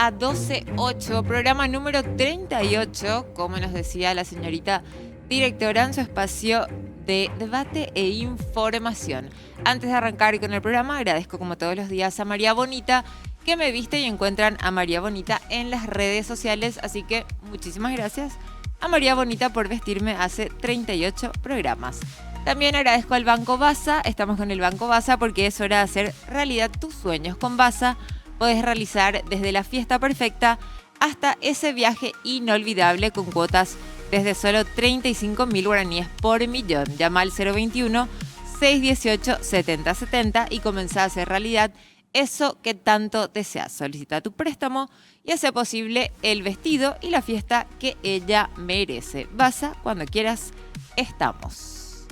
a 12:08, programa número 38, como nos decía la señorita directora en su espacio de debate e información. Antes de arrancar con el programa, agradezco como todos los días a María Bonita, que me viste y encuentran a María Bonita en las redes sociales, así que muchísimas gracias a María Bonita por vestirme hace 38 programas. También agradezco al Banco Baza, estamos con el Banco Baza porque es hora de hacer realidad tus sueños. Con Baza puedes realizar desde la fiesta perfecta hasta ese viaje inolvidable con cuotas desde solo 35.000 guaraníes por millón. Llama al 021-618-7070 y comenzá a hacer realidad eso que tanto deseas. Solicita tu préstamo y hace posible el vestido y la fiesta que ella merece. Baza, cuando quieras, estamos.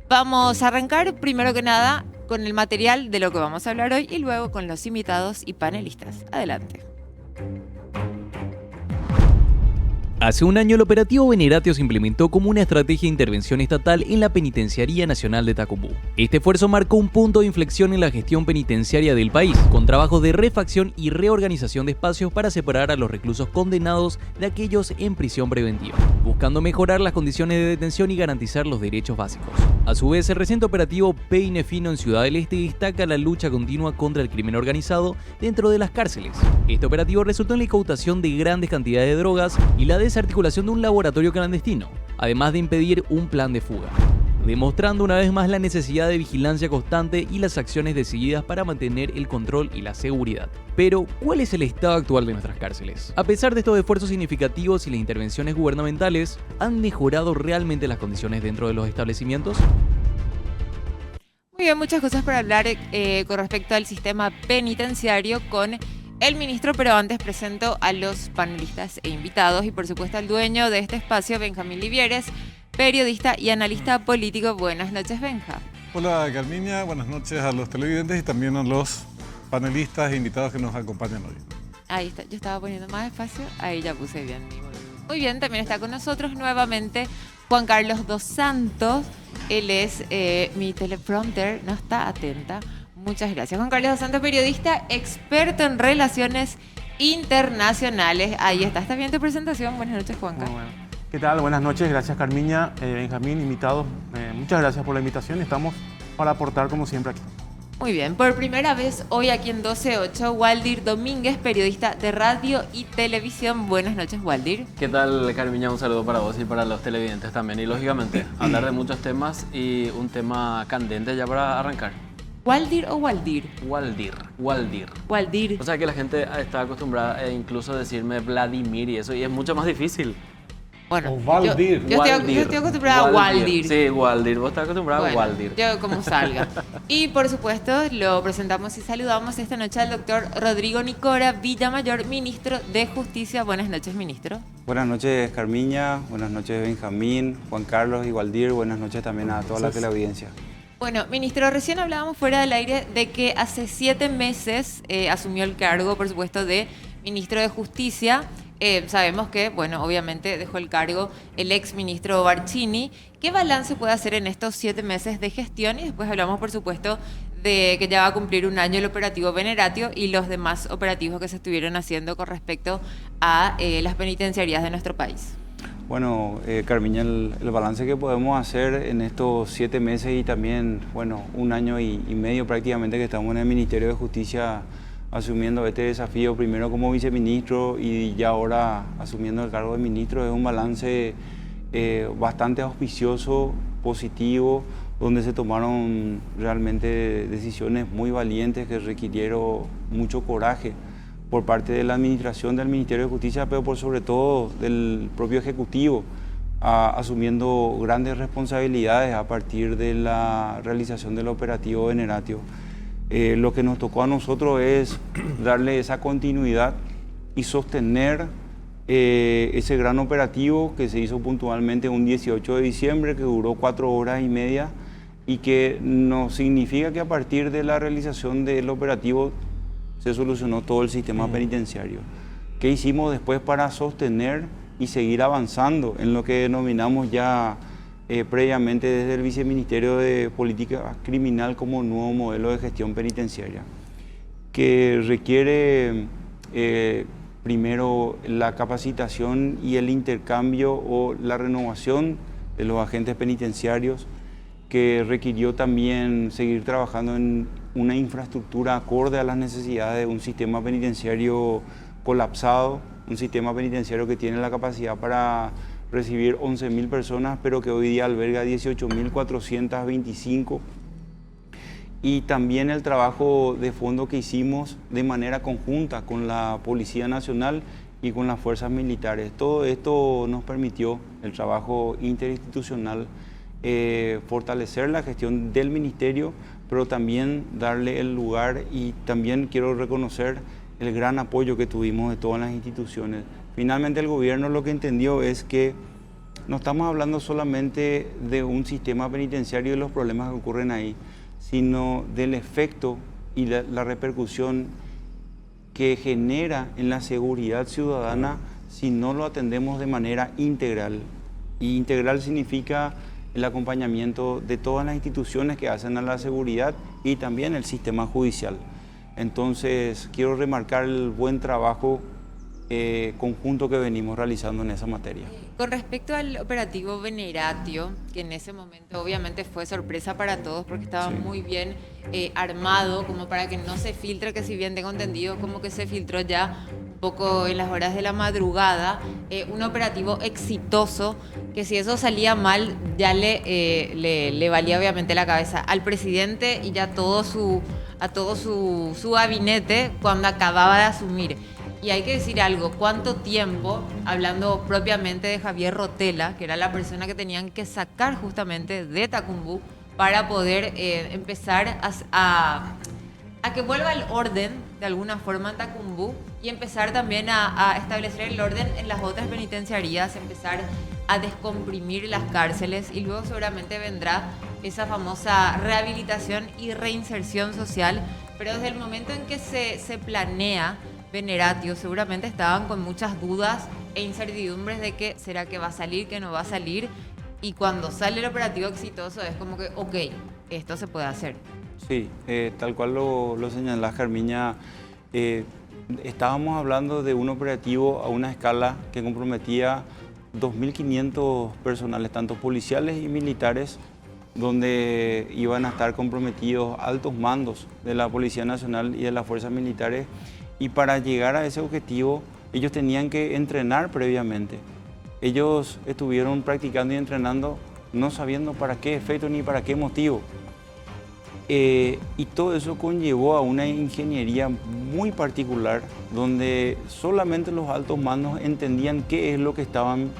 Vamos a arrancar primero que nada con el material de lo que vamos a hablar hoy y luego con los invitados y panelistas. Adelante. Hace un año el operativo Veneratio se implementó como una estrategia de intervención estatal en la Penitenciaría Nacional de Tacubú. Este esfuerzo marcó un punto de inflexión en la gestión penitenciaria del país, con trabajos de refacción y reorganización de espacios para separar a los reclusos condenados de aquellos en prisión preventiva, buscando mejorar las condiciones de detención y garantizar los derechos básicos. A su vez, el reciente operativo Peine Fino en Ciudad del Este destaca la lucha continua contra el crimen organizado dentro de las cárceles. Este operativo resultó en la incautación de grandes cantidades de drogas y la desarticulación de un laboratorio clandestino, además de impedir un plan de fuga, demostrando una vez más la necesidad de vigilancia constante y las acciones decididas para mantener el control y la seguridad. Pero, ¿cuál es el estado actual de nuestras cárceles? A pesar de estos esfuerzos significativos y las intervenciones gubernamentales, ¿han mejorado realmente las condiciones dentro de los establecimientos? Muy bien, muchas cosas para hablar con respecto al sistema penitenciario con el ministro, pero antes presento a los panelistas e invitados y por supuesto al dueño de este espacio, Benjamín Livieres, periodista y analista político. Buenas noches, Benja. Hola, Carmiña. Buenas noches a los televidentes y también a los panelistas e invitados que nos acompañan hoy. Ahí está, yo estaba poniendo más espacio, ahí ya puse bien. Muy bien, también está con nosotros nuevamente Juan Carlos dos Santos. Él es mi teleprompter, no está atenta. Muchas gracias. Juan Carlos dos Santos, periodista, experto en relaciones internacionales. Ahí está bien tu presentación. Buenas noches, Juanca. Bueno. ¿Qué tal? Buenas noches. Gracias, Carmiña, Benjamín, invitados. Muchas gracias por la invitación. Estamos para aportar como siempre aquí. Muy bien. Por primera vez hoy aquí en 12:08, Waldir Domínguez, periodista de radio y televisión. Buenas noches, Waldir. ¿Qué tal, Carmiña? Un saludo para vos y para los televidentes también. Y lógicamente, hablar de muchos temas y un tema candente ya para arrancar. ¿Waldir o Waldir? Waldir. Waldir. O sea que la gente está acostumbrada a incluso decirme Vladimir y eso, y es mucho más difícil. Bueno, O Waldir. yo estoy acostumbrada a Waldir. Sí, Waldir. Vos estás acostumbrado a Waldir. Yo como salga. Y por supuesto lo presentamos y saludamos esta noche al doctor Rodrigo Nicora Villamayor, ministro de Justicia. Buenas noches, ministro. Buenas noches, Carmiña. Buenas noches, Benjamín, Juan Carlos y Waldir. Buenas noches también a toda la teleaudiencia. Bueno, ministro, recién hablábamos fuera del aire de que hace 7 meses asumió el cargo, por supuesto, de ministro de Justicia. Sabemos que, bueno, obviamente dejó el cargo el ex ministro Barcini. ¿Qué balance puede hacer en estos 7 meses de gestión? Y después hablamos, por supuesto, de que ya va a cumplir un año el operativo Veneratio y los demás operativos que se estuvieron haciendo con respecto a las penitenciarías de nuestro país. Bueno, Carmiña, el balance que podemos hacer en estos 7 meses y también, bueno, un año y medio prácticamente que estamos en el Ministerio de Justicia asumiendo este desafío, primero como viceministro y ya ahora asumiendo el cargo de ministro, es un balance bastante auspicioso, positivo, donde se tomaron realmente decisiones muy valientes que requirieron mucho coraje por parte de la administración del Ministerio de Justicia, pero por sobre todo del propio Ejecutivo, asumiendo grandes responsabilidades a partir de la realización del operativo Veneratio. Lo que nos tocó a nosotros es darle esa continuidad y sostener ese gran operativo que se hizo puntualmente un 18 de diciembre, que duró 4 horas y media y que nos significa que a partir de la realización del operativo se solucionó todo el sistema penitenciario. ¿Qué hicimos después para sostener y seguir avanzando en lo que denominamos ya previamente desde el Viceministerio de Política Criminal como nuevo modelo de gestión penitenciaria? Que requiere Primero, la capacitación y el intercambio o la renovación de los agentes penitenciarios, que requirió también seguir trabajando en una infraestructura acorde a las necesidades de un sistema penitenciario colapsado, un sistema penitenciario que tiene la capacidad para recibir 11.000 personas, pero que hoy día alberga 18.425. Y también el trabajo de fondo que hicimos de manera conjunta con la Policía Nacional y con las fuerzas militares. Todo esto nos permitió, el trabajo interinstitucional, fortalecer la gestión del ministerio, pero también darle el lugar, y también quiero reconocer el gran apoyo que tuvimos de todas las instituciones. Finalmente el gobierno lo que entendió es que no estamos hablando solamente de un sistema penitenciario y de los problemas que ocurren ahí, sino del efecto y la repercusión que genera en la seguridad ciudadana si no lo atendemos de manera integral. Y integral significa el acompañamiento de todas las instituciones que hacen a la seguridad y también el sistema judicial. Entonces, quiero remarcar el buen trabajo conjunto que venimos realizando en esa materia. Con respecto al operativo Veneratio, que en ese momento obviamente fue sorpresa para todos porque estaba muy bien armado, como para que no se filtre, que si bien tengo entendido como que se filtró ya un poco en las horas de la madrugada, un operativo exitoso, que si eso salía mal ya le valía obviamente la cabeza al presidente y ya a todo su gabinete cuando acababa de asumir. Y hay que decir algo, cuánto tiempo, hablando propiamente de Javier Rotela, que era la persona que tenían que sacar justamente de Tacumbú para poder empezar a que vuelva el orden de alguna forma en Tacumbú y empezar también a establecer el orden en las otras penitenciarías, empezar a descomprimir las cárceles, y luego seguramente vendrá esa famosa rehabilitación y reinserción social, pero desde el momento en que se planea Veneratio, seguramente estaban con muchas dudas e incertidumbres de que será que va a salir, que no va a salir, y cuando sale el operativo exitoso es como que, ok, esto se puede hacer. Sí, tal cual lo señalás, Carmiña, estábamos hablando de un operativo a una escala que comprometía 2.500 personales, tanto policiales y militares, donde iban a estar comprometidos altos mandos de la Policía Nacional y de las fuerzas militares. Y para llegar a ese objetivo, ellos tenían que entrenar previamente. Ellos estuvieron practicando y entrenando no sabiendo para qué efecto ni para qué motivo. Y todo eso conllevó a una ingeniería muy particular, donde solamente los altos mandos entendían qué es lo que estaban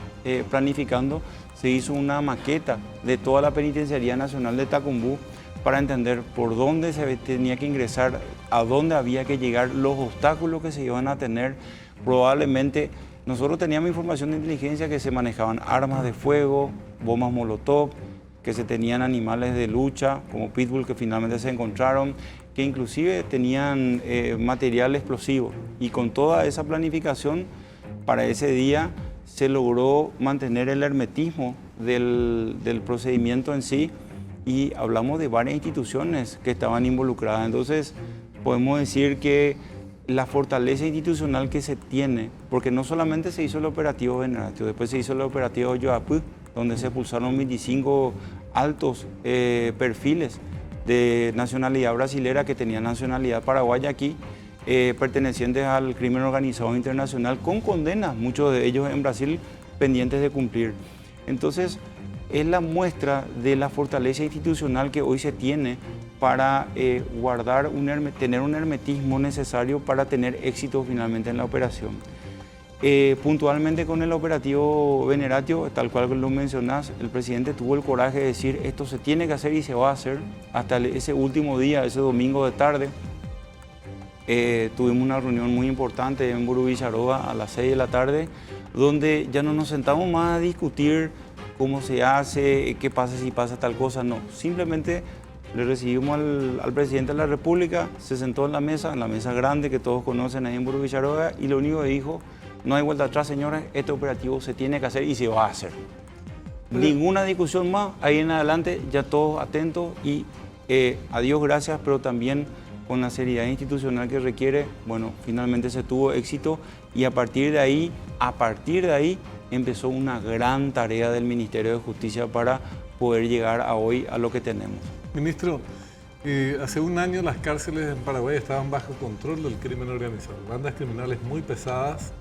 planificando. Se hizo una maqueta de toda la Penitenciaría Nacional de Tacumbú para entender por dónde se tenía que ingresar, a dónde había que llegar, los obstáculos que se iban a tener. Probablemente nosotros teníamos información de inteligencia que se manejaban armas de fuego, bombas molotov, que se tenían animales de lucha como pitbull que finalmente se encontraron, que inclusive tenían material explosivo. Y con toda esa planificación, para ese día se logró mantener el hermetismo del procedimiento en sí, y hablamos de varias instituciones que estaban involucradas. Entonces, podemos decir que la fortaleza institucional que se tiene, porque no solamente se hizo el operativo Veneratio, después se hizo el operativo Yoapú, donde se expulsaron 25 altos perfiles de nacionalidad brasilera que tenían nacionalidad paraguaya aquí, pertenecientes al crimen organizado internacional, con condenas, muchos de ellos en Brasil pendientes de cumplir. Entonces, es la muestra de la fortaleza institucional que hoy se tiene para tener un hermetismo necesario para tener éxito finalmente en la operación. Puntualmente con el operativo Veneratio, tal cual lo mencionás, el presidente tuvo el coraje de decir esto se tiene que hacer y se va a hacer. Hasta ese último día, ese domingo de tarde, tuvimos una reunión muy importante en Burú Villaroa a las 6 de la tarde, donde ya no nos sentamos más a discutir cómo se hace, qué pasa si pasa tal cosa, no. Simplemente le recibimos al presidente de la República, se sentó en la mesa grande que todos conocen ahí en Burú Villaroa, y lo único que dijo: no hay vuelta atrás, señores, este operativo se tiene que hacer y se va a hacer. Ninguna discusión más, ahí en adelante ya todos atentos y a Dios gracias, pero también con la seriedad institucional que requiere, bueno, finalmente se tuvo éxito y a partir de ahí empezó una gran tarea del Ministerio de Justicia para poder llegar a hoy a lo que tenemos. Ministro, hace un año las cárceles en Paraguay estaban bajo control del crimen organizado. Bandas criminales muy pesadas,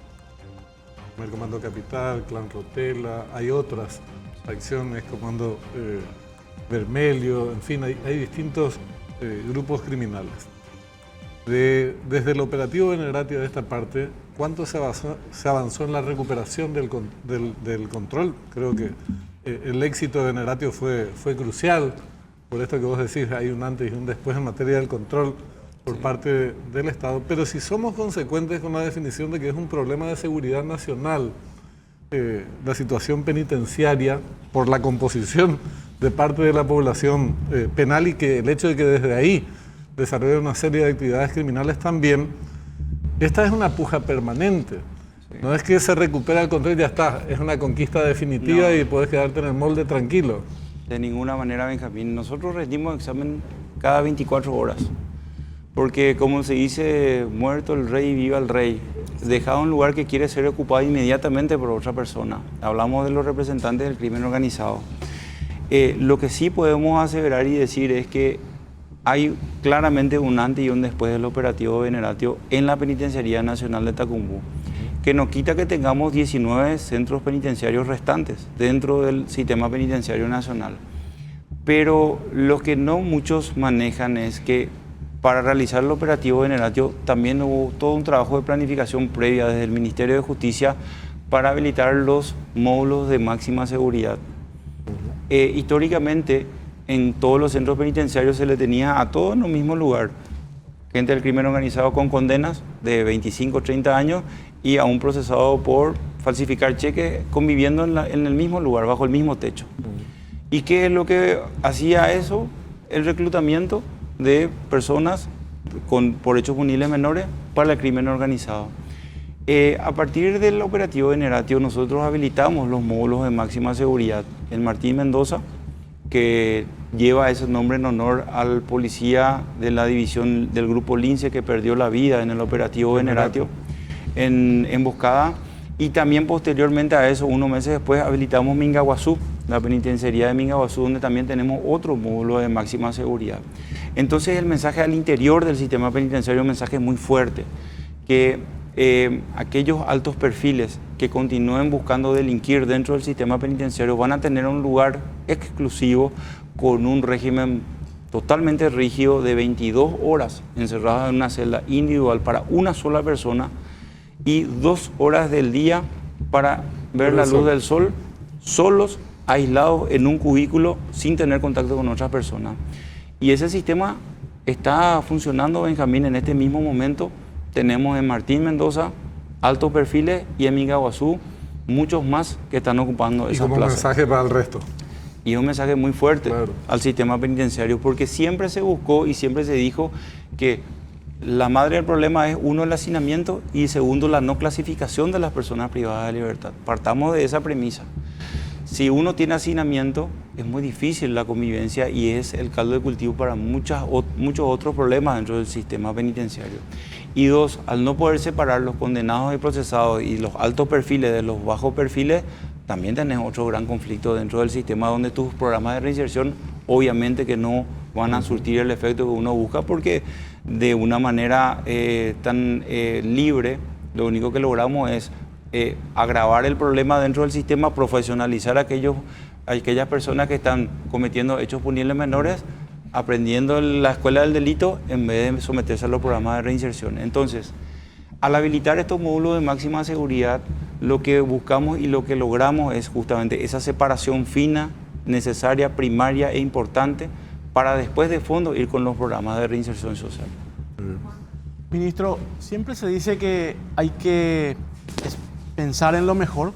como el Comando Capital, Clan Rotela, hay otras facciones, Comando Vermelho, en fin, hay distintos grupos criminales. Desde el operativo Veneratio de esta parte, ¿cuánto se avanzó en la recuperación del control? Creo que el éxito de Veneratio fue crucial. Por esto que vos decís, hay un antes y un después en materia del control por parte del Estado. Pero si somos consecuentes con la definición de que es un problema de seguridad nacional, la situación penitenciaria por la composición de parte de la población penal y que el hecho de que desde ahí desarrolla una serie de actividades criminales también, esta es una puja permanente. Sí. No es que se recupera el control y ya está, es una conquista definitiva y puedes quedarte en el molde tranquilo. De ninguna manera, Benjamín. Nosotros rendimos examen cada 24 horas. Porque como se dice, muerto el rey, viva el rey. Dejado un lugar que quiere ser ocupado inmediatamente por otra persona. Hablamos de los representantes del crimen organizado. Lo que sí podemos aseverar y decir es que hay claramente un antes y un después del operativo Veneratio en la Penitenciaría Nacional de Tacumbú, que no quita que tengamos 19 centros penitenciarios restantes dentro del sistema penitenciario nacional. Pero lo que no muchos manejan es que para realizar el operativo Veneratio también hubo todo un trabajo de planificación previa desde el Ministerio de Justicia para habilitar los módulos de máxima seguridad. Históricamente, en todos los centros penitenciarios se le tenía a todos en un mismo lugar. Gente del crimen organizado con condenas de 25 o 30 años y a un procesado por falsificar cheques conviviendo en el mismo lugar, bajo el mismo techo. ¿Y qué es lo que hacía eso? El reclutamiento de personas por hechos punibles menores para el crimen organizado. A partir del operativo Veneratio nosotros habilitamos los módulos de máxima seguridad. El Martín Mendoza, que lleva ese nombre en honor al policía de la división del grupo Lince que perdió la vida en el operativo Veneratio en emboscada, y también posteriormente a eso, unos meses después, habilitamos Mingaguazú, la penitenciaría de Mingaguazú, donde también tenemos otro módulo de máxima seguridad. Entonces el mensaje al interior del sistema penitenciario es un mensaje muy fuerte, que aquellos altos perfiles que continúen buscando delinquir dentro del sistema penitenciario van a tener un lugar exclusivo con un régimen totalmente rígido de 22 horas encerrados en una celda individual para una sola persona y 2 horas del día para ver la luz del sol, solos, aislados en un cubículo sin tener contacto con otras personas. Y ese sistema está funcionando, Benjamín, en este mismo momento. Tenemos en Martín Mendoza altos perfiles y en Mingaguazú muchos más que están ocupando esa plaza. Y como mensaje para el resto. Y es un mensaje muy fuerte al sistema penitenciario, porque siempre se buscó y siempre se dijo que la madre del problema es, uno, el hacinamiento y segundo, la no clasificación de las personas privadas de libertad. Partamos de esa premisa. Si uno tiene hacinamiento, es muy difícil la convivencia y es el caldo de cultivo para muchos otros problemas dentro del sistema penitenciario. Y dos, al no poder separar los condenados y procesados y los altos perfiles de los bajos perfiles, también tenés otro gran conflicto dentro del sistema donde tus programas de reinserción obviamente que no van a surtir el efecto que uno busca, porque de una manera tan libre, lo único que logramos es agravar el problema dentro del sistema, profesionalizar a aquellas personas que están cometiendo hechos punibles menores, aprendiendo la escuela del delito en vez de someterse a los programas de reinserción. Entonces, al habilitar estos módulos de máxima seguridad, lo que buscamos y lo que logramos es justamente esa separación fina, necesaria, primaria e importante para después de fondo ir con los programas de reinserción social. Ministro, siempre se dice que hay que pensar en lo mejor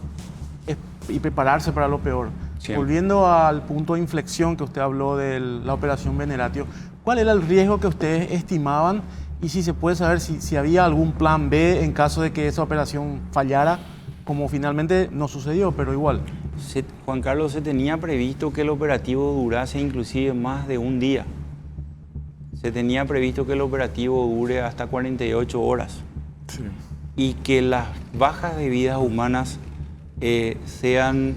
y prepararse para lo peor. Siempre. Volviendo al punto de inflexión que usted habló de la operación Veneratio, ¿cuál era el riesgo que ustedes estimaban? Y si se puede saber si había algún plan B en caso de que esa operación fallara, como finalmente no sucedió, pero igual. Juan Carlos, se tenía previsto que el operativo durase inclusive más de un día. se tenía previsto que el operativo dure hasta 48 horas Sí. y que las bajas de vidas humanas sean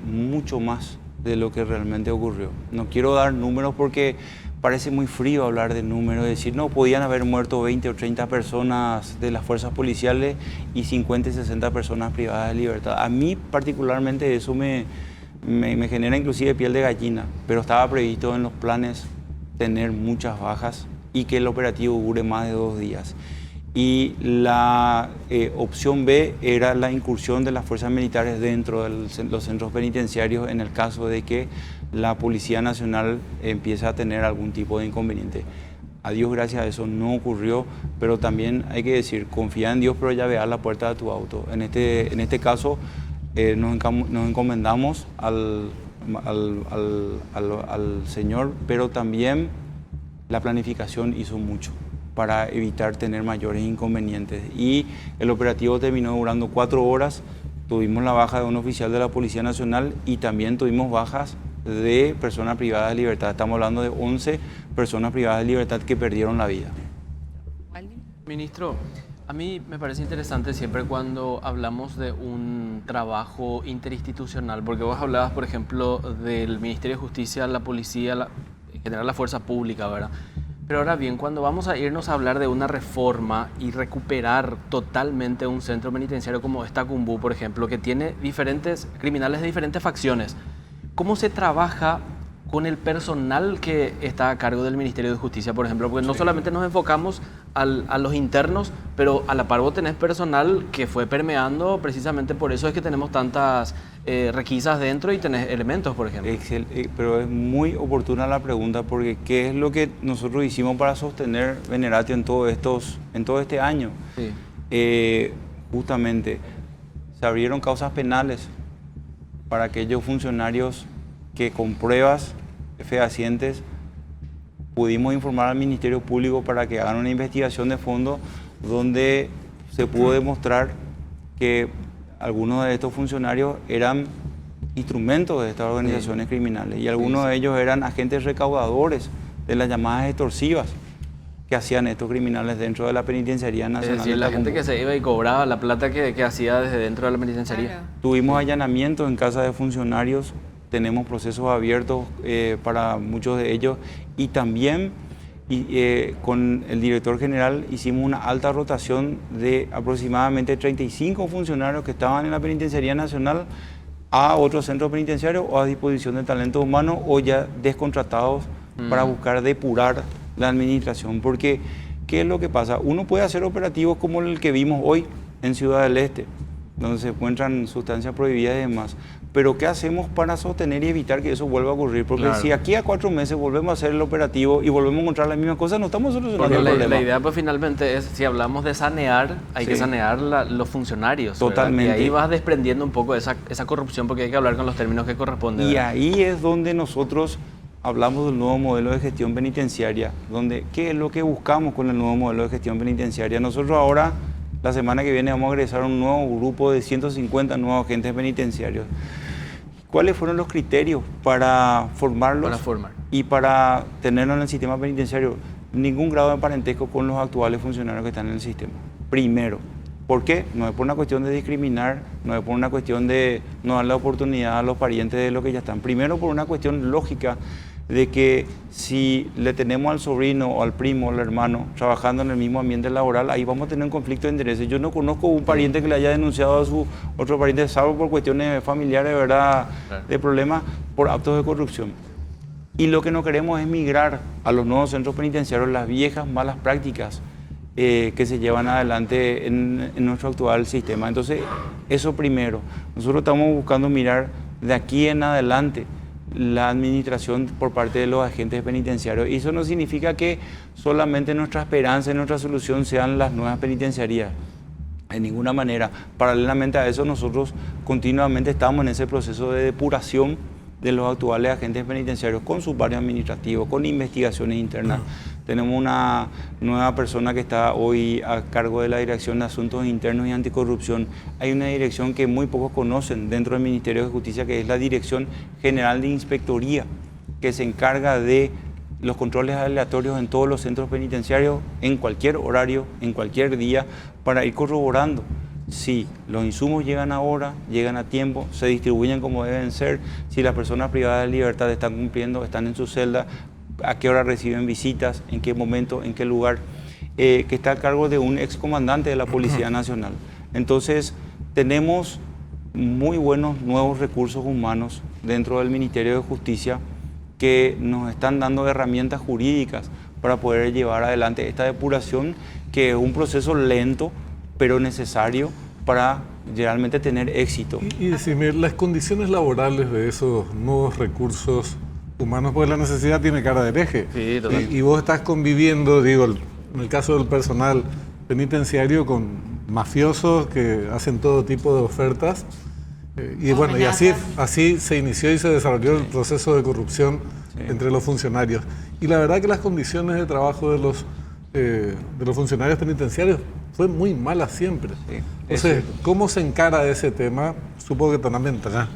mucho más de lo que realmente ocurrió. No quiero dar números porque parece muy frío hablar de números, decir, no, podían haber muerto 20 o 30 personas de las fuerzas policiales y 50 y 60 personas privadas de libertad. A mí particularmente eso me genera inclusive piel de gallina, pero estaba previsto en los planes tener muchas bajas y que el operativo dure más de 2 días. Y la opción B era la incursión de las fuerzas militares dentro de los centros penitenciarios en el caso de que la Policía Nacional empiece a tener algún tipo de inconveniente. A Dios gracias, eso no ocurrió, pero también hay que decir, confía en Dios, pero llavear la puerta de tu auto. En este caso nos encomendamos al Señor, pero también la planificación hizo mucho para evitar tener mayores inconvenientes. Y el operativo terminó durando 4 horas. Tuvimos la baja de un oficial de la Policía Nacional y también tuvimos bajas de personas privadas de libertad. Estamos hablando de 11 personas privadas de libertad que perdieron la vida. Ministro, a mí me parece interesante siempre cuando hablamos de un trabajo interinstitucional, porque vos hablabas, por ejemplo, del Ministerio de Justicia, la Policía, en general la Fuerza Pública, ¿verdad? Pero ahora bien, cuando vamos a irnos a hablar de una reforma y recuperar totalmente un centro penitenciario como es Tacumbú, por ejemplo, que tiene diferentes criminales de diferentes facciones, ¿cómo se trabaja con el personal que está a cargo del Ministerio de Justicia, por ejemplo? Porque no solamente nos enfocamos a los internos, pero a la par vos tenés personal que fue permeando, precisamente por eso es que tenemos tantas requisas dentro y tenés elementos, por ejemplo. Pero es muy oportuna la pregunta, porque ¿qué es lo que nosotros hicimos para sostener Veneratio en todo este año? Sí. Justamente, se abrieron causas penales para aquellos funcionarios que con pruebas fehacientes pudimos informar al Ministerio Público para que hagan una investigación de fondo donde se pudo demostrar que algunos de estos funcionarios eran instrumentos de estas organizaciones criminales y algunos de ellos eran agentes recaudadores de las llamadas extorsivas que hacían estos criminales dentro de la Penitenciaría Nacional. Es decir, la gente que se iba y cobraba la plata que hacía desde dentro de la penitenciaría. Claro. Tuvimos allanamientos en casa de funcionarios, tenemos procesos abiertos para muchos de ellos y también con el director general hicimos una alta rotación de aproximadamente 35 funcionarios que estaban en la Penitenciaría Nacional a otros centros penitenciarios o a disposición de talentos humanos o ya descontratados para buscar depurar la administración. Porque, ¿qué es lo que pasa? Uno puede hacer operativos como el que vimos hoy en Ciudad del Este, donde se encuentran sustancias prohibidas y demás. Pero ¿qué hacemos para sostener y evitar que eso vuelva a ocurrir? Porque claro, si aquí a 4 meses volvemos a hacer el operativo y volvemos a encontrar las mismas cosas, no estamos solucionando porque el problema. la idea pues finalmente es, si hablamos de sanear, hay que sanear los funcionarios. Totalmente. ¿verdad? Y ahí vas desprendiendo un poco esa corrupción porque hay que hablar con los términos que corresponden. Y ¿verdad? ahí es donde nosotros hablamos del nuevo modelo de gestión penitenciaria, donde ¿qué es lo que buscamos con el nuevo modelo de gestión penitenciaria? Nosotros ahora, la semana que viene, vamos a egresar un nuevo grupo de 150 nuevos agentes penitenciarios. ¿Cuáles fueron los criterios para formarlos? Para formar. Y para tenerlos en el sistema penitenciario? Ningún grado de parentesco con los actuales funcionarios que están en el sistema. Primero. ¿Por qué? No es por una cuestión de discriminar, no es por una cuestión de no darle oportunidad a los parientes de los que ya están. Primero por una cuestión lógica de que si le tenemos al sobrino o al primo o al hermano trabajando en el mismo ambiente laboral, ahí vamos a tener un conflicto de intereses. Yo no conozco un pariente que le haya denunciado a su otro pariente, salvo por cuestiones familiares, ¿verdad?, de problemas por actos de corrupción. Y lo que no queremos es migrar a los nuevos centros penitenciarios las viejas malas prácticas que se llevan adelante en nuestro actual sistema. Entonces, eso primero. Nosotros estamos buscando mirar de aquí en adelante la administración por parte de los agentes penitenciarios. Y eso no significa que solamente nuestra esperanza y nuestra solución sean las nuevas penitenciarías. De ninguna manera. Paralelamente a eso, nosotros continuamente estamos en ese proceso de depuración de los actuales agentes penitenciarios con sus barrios administrativos, con investigaciones internas. Tenemos una nueva persona que está hoy a cargo de la Dirección de Asuntos Internos y Anticorrupción. Hay una dirección que muy pocos conocen dentro del Ministerio de Justicia, que es la Dirección General de Inspectoría, que se encarga de los controles aleatorios en todos los centros penitenciarios, en cualquier horario, en cualquier día, para ir corroborando si los insumos llegan a hora, llegan a tiempo, se distribuyen como deben ser, si las personas privadas de libertad están cumpliendo, están en su celda, a qué hora reciben visitas, en qué momento, en qué lugar, que está a cargo de un excomandante de la Policía Nacional. Entonces, tenemos muy buenos nuevos recursos humanos dentro del Ministerio de Justicia que nos están dando herramientas jurídicas para poder llevar adelante esta depuración, que es un proceso lento, pero necesario para realmente tener éxito. Y decime, las condiciones laborales de esos nuevos recursos humanos, porque la necesidad tiene cara de hereje. Sí, totalmente. Y vos estás conviviendo, digo, en el caso del personal penitenciario, con mafiosos que hacen todo tipo de ofertas. Y bueno, y así se inició y se desarrolló el proceso de corrupción entre los funcionarios. Y la verdad que las condiciones de trabajo de los funcionarios penitenciarios fue muy mala siempre. Sí, Entonces, ¿cómo se encara ese tema? Supongo que también tendrá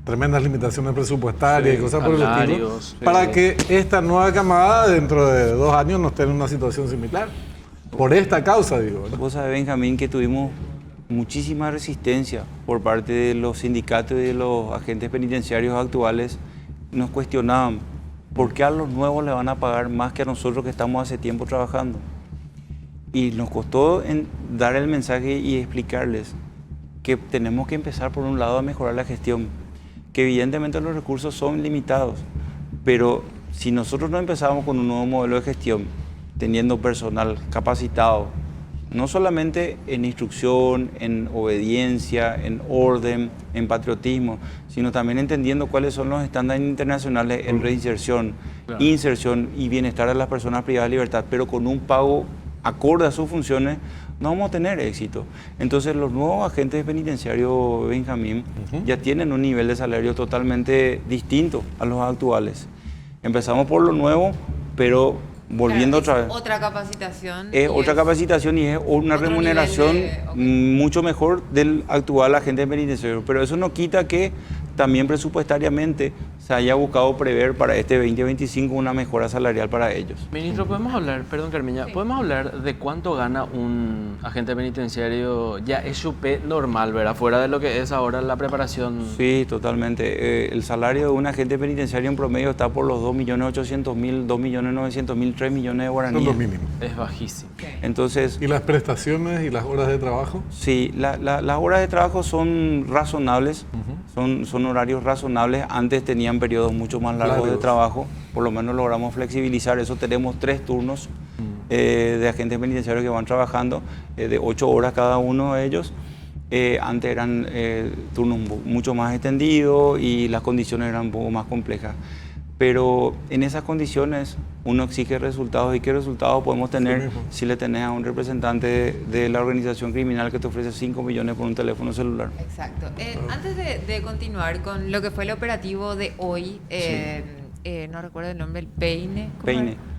tremendas limitaciones presupuestarias y cosas por el estilo, para que esta nueva camada dentro de 2 años no esté en una situación similar. Por esta causa, digo, ¿verdad? Vos sabés, Benjamín, que tuvimos muchísima resistencia por parte de los sindicatos y de los agentes penitenciarios actuales. Nos cuestionaban por qué a los nuevos le van a pagar más que a nosotros que estamos hace tiempo trabajando. Y nos costó dar el mensaje y explicarles que tenemos que empezar por un lado a mejorar la gestión, que evidentemente los recursos son limitados, pero si nosotros no empezamos con un nuevo modelo de gestión, teniendo personal capacitado, no solamente en instrucción, en obediencia, en orden, en patriotismo, sino también entendiendo cuáles son los estándares internacionales en reinserción, inserción y bienestar de las personas privadas de libertad, pero con un pago acorde a sus funciones, no vamos a tener éxito. Entonces los nuevos agentes penitenciarios, Benjamín, ya tienen un nivel de salario totalmente distinto a los actuales. Empezamos por lo nuevo, pero volviendo otra vez. Otra capacitación. Es otra capacitación y es una remuneración mucho mejor del actual agente penitenciario. Pero eso no quita que también presupuestariamente se haya buscado prever para este 2025 una mejora salarial para ellos. Ministro, podemos hablar, perdón Carmiña, ¿podemos hablar de cuánto gana un agente penitenciario ya SUP normal, ¿verdad? Fuera de lo que es ahora la preparación. Sí, totalmente. El salario de un agente penitenciario en promedio está por los 2.800.000, 2.900.000, 3 millones de guaraníes. Son los mínimos. Es bajísimo. Entonces, ¿Y las prestaciones y las horas de trabajo? sí, las horas de trabajo son razonables, son horarios razonables. Antes tenían periodos mucho más largos de trabajo, por lo menos logramos flexibilizar eso. Tenemos 3 turnos de agentes penitenciarios que van trabajando, de 8 horas cada uno de ellos. Antes eran turnos mucho más extendidos y las condiciones eran un poco más complejas. Pero en esas condiciones uno exige resultados. ¿Y qué resultados podemos tener si le tenés a un representante de la organización criminal que te ofrece 5 millones por un teléfono celular? Exacto. Antes de continuar con lo que fue el operativo de hoy, no recuerdo el nombre, el Peine.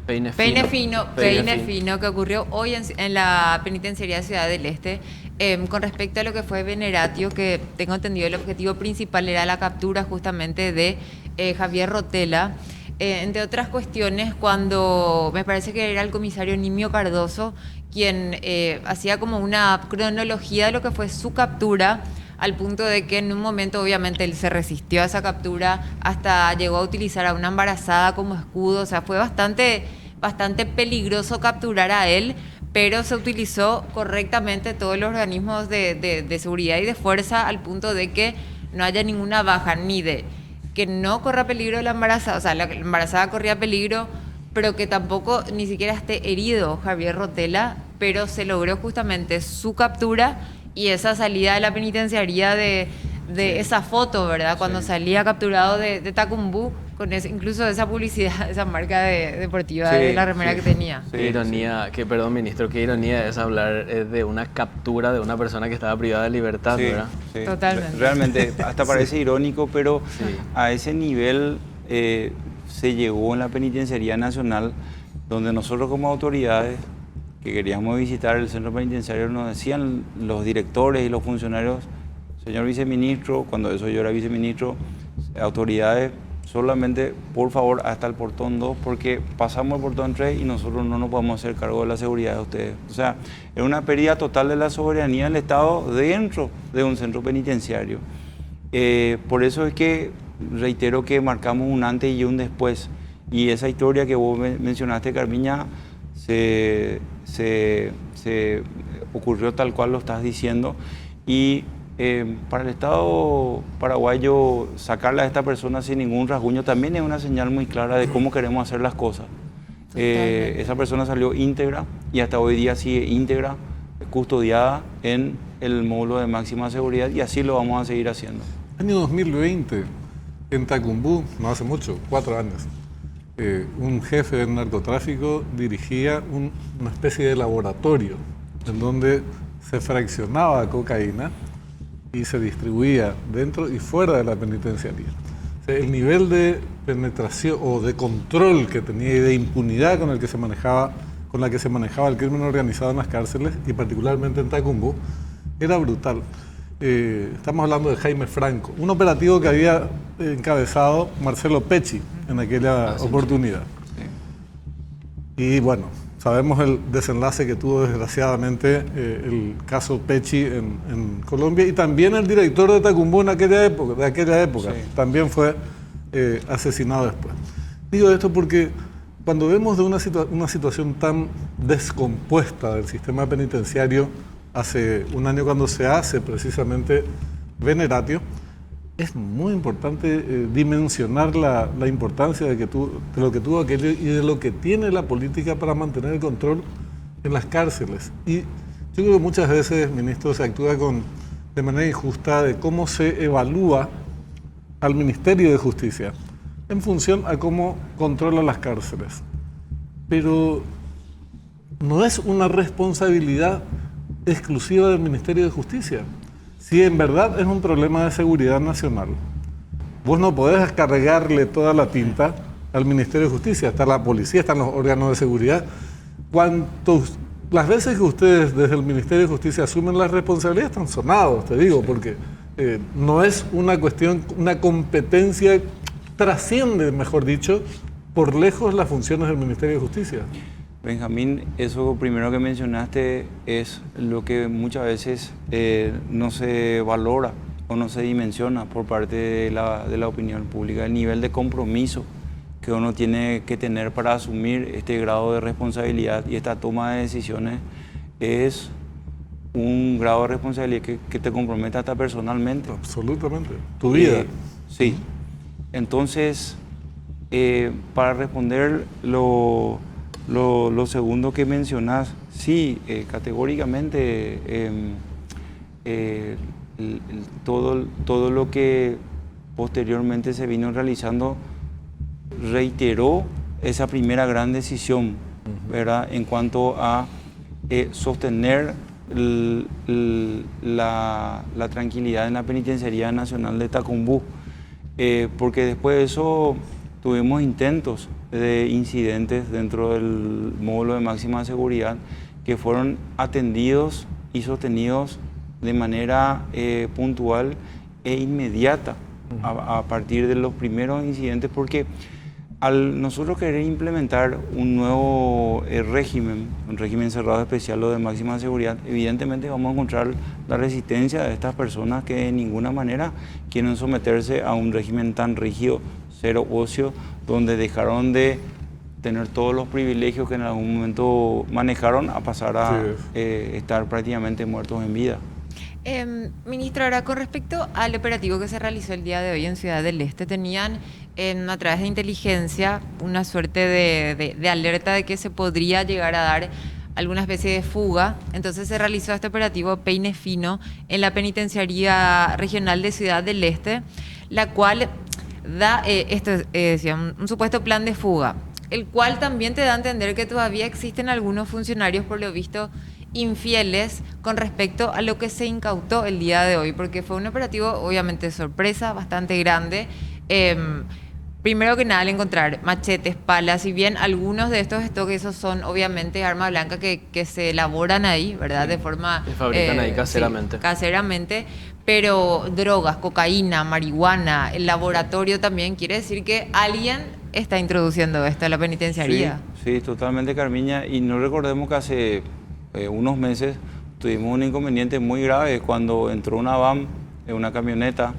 Peine Fino, que ocurrió hoy en la penitenciaría de Ciudad del Este. Con respecto a lo que fue Veneratio, que tengo entendido el objetivo principal era la captura justamente de Javier Rotella. Entre otras cuestiones, cuando me parece que era el comisario Nimio Cardoso quien hacía como una cronología de lo que fue su captura, al punto de que en un momento obviamente él se resistió a esa captura, hasta llegó a utilizar a una embarazada como escudo. O sea, fue bastante peligroso capturar a él, pero se utilizó correctamente todos los organismos de seguridad y de fuerza, al punto de que no haya ninguna baja, ni de que no corra peligro la embarazada, o sea, la embarazada corría peligro, pero que tampoco ni siquiera esté herido Javier Rotella, pero se logró justamente su captura y esa salida de la penitenciaría de esa foto, ¿verdad? Cuando salía capturado de Tacumbú, con incluso esa publicidad, esa marca deportiva de la remera que tenía. Qué ironía, perdón ministro, qué ironía es hablar de una captura de una persona que estaba privada de libertad, ¿verdad? Sí. Totalmente. Realmente, hasta parece irónico, pero a ese nivel se llegó en la Penitenciaría Nacional, donde nosotros como autoridades que queríamos visitar el centro penitenciario nos decían los directores y los funcionarios: señor viceministro, cuando eso yo era viceministro, autoridades, solamente, por favor, hasta el portón 2, porque pasamos el portón 3 y nosotros no nos podemos hacer cargo de la seguridad de ustedes. O sea, es una pérdida total de la soberanía del Estado dentro de un centro penitenciario. Por eso es que reitero que marcamos un antes y un después. Y esa historia que vos mencionaste, Carmiña, se ocurrió tal cual lo estás diciendo. Y para el Estado paraguayo, sacarla a esta persona sin ningún rasguño también es una señal muy clara de cómo queremos hacer las cosas. Esa persona salió íntegra y hasta hoy día sigue íntegra, custodiada en el módulo de máxima seguridad, y así lo vamos a seguir haciendo. Año 2020, en Tacumbú, no hace mucho, 4 años, un jefe del narcotráfico dirigía una especie de laboratorio en donde se fraccionaba cocaína y se distribuía dentro y fuera de la penitenciaría. O sea, el nivel de penetración o de control que tenía y de impunidad con la que se manejaba el crimen organizado en las cárceles, y particularmente en Tacumbú, era brutal. Estamos hablando de Jaime Franco, un operativo que había encabezado Marcelo Pecci en aquella oportunidad. Sí. Y bueno, sabemos el desenlace que tuvo desgraciadamente el caso Pecci en Colombia, y también el director de Tacumbú de aquella época sí, también fue asesinado después. Digo esto porque cuando vemos de una situación tan descompuesta del sistema penitenciario hace un año, cuando se hace precisamente Veneratio, es muy importante dimensionar la importancia de lo que tuvo aquello y de lo que tiene la política para mantener el control en las cárceles. Y yo creo que muchas veces, ministro, se actúa de manera injusta de cómo se evalúa al Ministerio de Justicia en función a cómo controla las cárceles. Pero no es una responsabilidad exclusiva del Ministerio de Justicia. Si en verdad es un problema de seguridad nacional, vos no podés cargarle toda la tinta al Ministerio de Justicia. Está la policía, están los órganos de seguridad. Las veces que ustedes desde el Ministerio de Justicia asumen la responsabilidad, están sonados, te digo, porque no es una cuestión, una competencia, trasciende, mejor dicho, por lejos las funciones del Ministerio de Justicia. Benjamín, eso primero que mencionaste es lo que muchas veces no se valora o no se dimensiona por parte de la opinión pública. El nivel de compromiso que uno tiene que tener para asumir este grado de responsabilidad y esta toma de decisiones es un grado de responsabilidad que te compromete hasta personalmente. Absolutamente. Tu vida. Sí. Entonces, para responder lo segundo que mencionás, sí, categóricamente todo lo que posteriormente se vino realizando reiteró esa primera gran decisión, ¿verdad?, en cuanto a sostener la tranquilidad en la Penitenciaría Nacional de Tacumbú, porque después de eso tuvimos intentos de incidentes dentro del módulo de máxima seguridad que fueron atendidos y sostenidos de manera puntual e inmediata a partir de los primeros incidentes, porque al nosotros querer implementar un nuevo régimen, un régimen cerrado especial o de máxima seguridad, evidentemente vamos a encontrar la resistencia de estas personas que de ninguna manera quieren someterse a un régimen tan rígido, cero ocio, donde dejaron de tener todos los privilegios que en algún momento manejaron a pasar a estar prácticamente muertos en vida. Ministro, ahora con respecto al operativo que se realizó el día de hoy en Ciudad del Este, tenían a través de inteligencia una suerte de alerta de que se podría llegar a dar alguna especie de fuga. Entonces se realizó este operativo Peine Fino en la Penitenciaría Regional de Ciudad del Este, la cual da un supuesto plan de fuga, el cual también te da a entender que todavía existen algunos funcionarios, por lo visto, infieles con respecto a lo que se incautó el día de hoy, porque fue un operativo obviamente de sorpresa, bastante grande, primero que nada, al encontrar machetes, palas, si bien algunos de estos estoques esos son obviamente armas blancas que se elaboran ahí, ¿verdad? De forma... Se fabrican ahí sí, caseramente. caseramente, pero drogas, cocaína, marihuana, el laboratorio también, quiere decir que alguien está introduciendo esto a la penitenciaría. Sí, totalmente, Carmiña. Y no recordemos que hace unos meses tuvimos un inconveniente muy grave cuando entró una van, una camioneta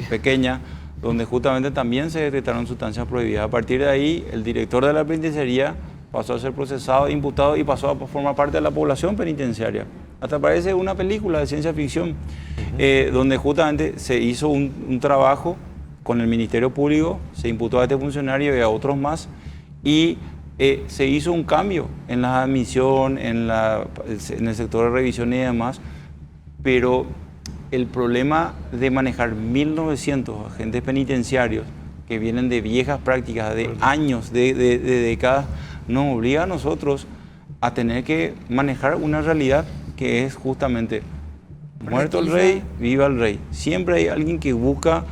pequeña, donde justamente también se detectaron sustancias prohibidas. A partir de ahí, el director de la penitenciaría pasó a ser procesado, imputado y pasó a formar parte de la población penitenciaria. Hasta parece una película de ciencia ficción, donde justamente se hizo un trabajo con el Ministerio Público, se imputó a este funcionario y a otros más, y se hizo un cambio en la admisión, en el sector de revisión y demás, pero el problema de manejar 1.900 agentes penitenciarios que vienen de viejas prácticas, de años, de décadas, nos obliga a nosotros a tener que manejar una realidad que es justamente muerto el rey, viva el rey. Siempre hay alguien que busca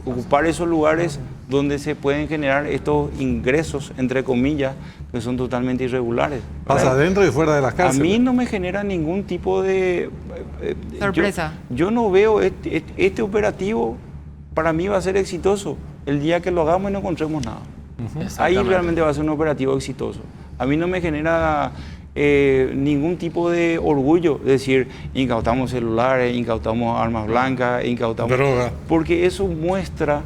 ocupar esos lugares donde se pueden generar estos ingresos, entre comillas, que son totalmente irregulares. Pasa dentro y fuera de las cárceles. A mí no me genera ningún tipo de... Sorpresa. Yo no veo este operativo, para mí va a ser exitoso el día que lo hagamos y no encontremos nada. Ahí realmente va a ser un operativo exitoso. A mí no me genera ningún tipo de orgullo decir incautamos celulares, incautamos armas blancas, incautamos... Droga. Porque eso muestra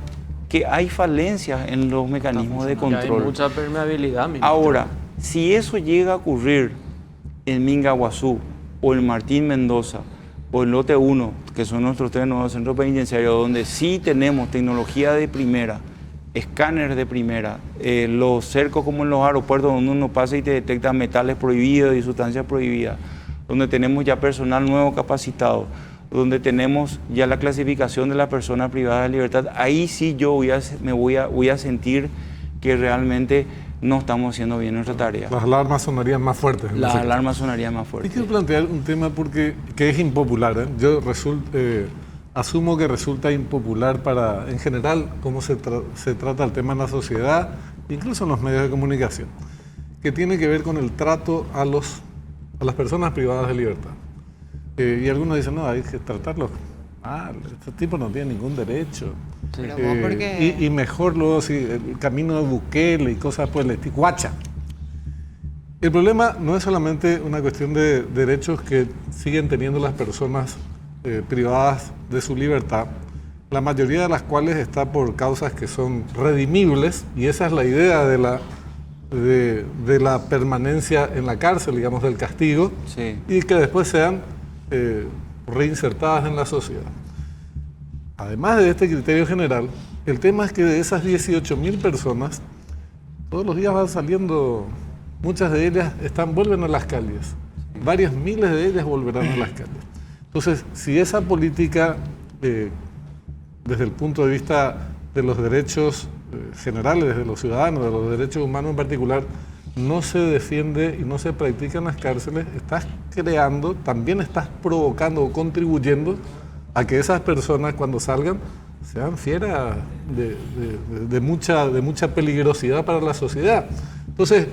que hay falencias en los mecanismos de control. Hay mucha permeabilidad. Ahora, si eso llega a ocurrir en Mingaguazú o en Martín Mendoza o en Lote 1, que son nuestros 3 nuevos centros penitenciarios, donde sí tenemos tecnología de primera, escáneres de primera, los cercos como en los aeropuertos donde uno pasa y te detecta metales prohibidos y sustancias prohibidas, donde tenemos ya personal nuevo capacitado, donde tenemos ya la clasificación de las personas privadas de libertad, ahí sí yo voy a sentir que realmente no estamos haciendo bien nuestra tarea. Las alarmas sonarían más fuertes. Las alarmas sonarían más Yo fuertes. quiero plantear un tema que es impopular. Yo asumo que resulta impopular para, en general, cómo se trata el tema en la sociedad, incluso en los medios de comunicación, que tiene que ver con el trato a las personas privadas de libertad. Y algunos dicen, no, hay que tratarlos mal, este tipo no tiene ningún derecho. Sí. Pero vos, ¿por qué? Y mejor luego, sí, el camino de Bukele y cosas por el estilo. Guacha. El problema no es solamente una cuestión de derechos que siguen teniendo las personas privadas de su libertad, la mayoría de las cuales está por causas que son redimibles, y esa es la idea de la permanencia en la cárcel, digamos, del castigo, Sí. y que después sean reinsertadas en la sociedad. Además de este criterio general, el tema es que de esas 18.000 personas, todos los días van saliendo, muchas de ellas vuelven a las calles, varias miles de ellas volverán a las calles. Entonces, si esa política, desde el punto de vista de los derechos generales de los ciudadanos, de los derechos humanos en particular, no se defiende y no se practica en las cárceles, estás creando, también estás provocando o contribuyendo a que esas personas cuando salgan sean fieras de mucha peligrosidad para la sociedad. Entonces,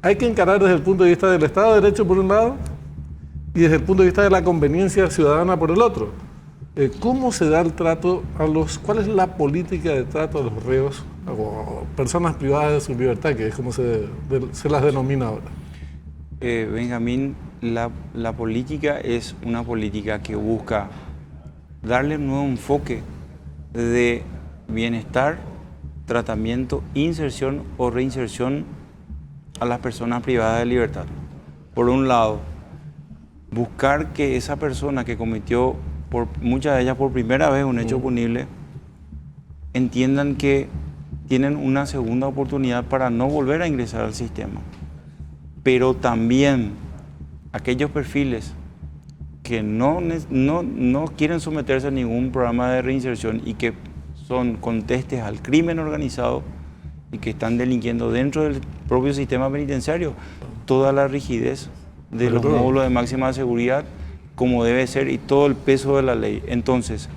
hay que encarar desde el punto de vista del Estado de Derecho por un lado y desde el punto de vista de la conveniencia ciudadana por el otro. ¿Cómo se da el trato cuál es la política de trato a los reos o personas privadas de su libertad, que es como se las denomina ahora? Benjamín, la política es una política que busca darle un nuevo enfoque de bienestar, tratamiento, inserción o reinserción a las personas privadas de libertad. Por un lado, buscar que esa persona que cometió, muchas de ellas por primera vez, un hecho punible, entiendan que tienen una segunda oportunidad para no volver a ingresar al sistema. Pero también aquellos perfiles que no quieren someterse a ningún programa de reinserción y que son contestes al crimen organizado y que están delinquiendo dentro del propio sistema penitenciario, toda la rigidez de los módulos de máxima seguridad como debe ser y todo el peso de la ley. Entonces,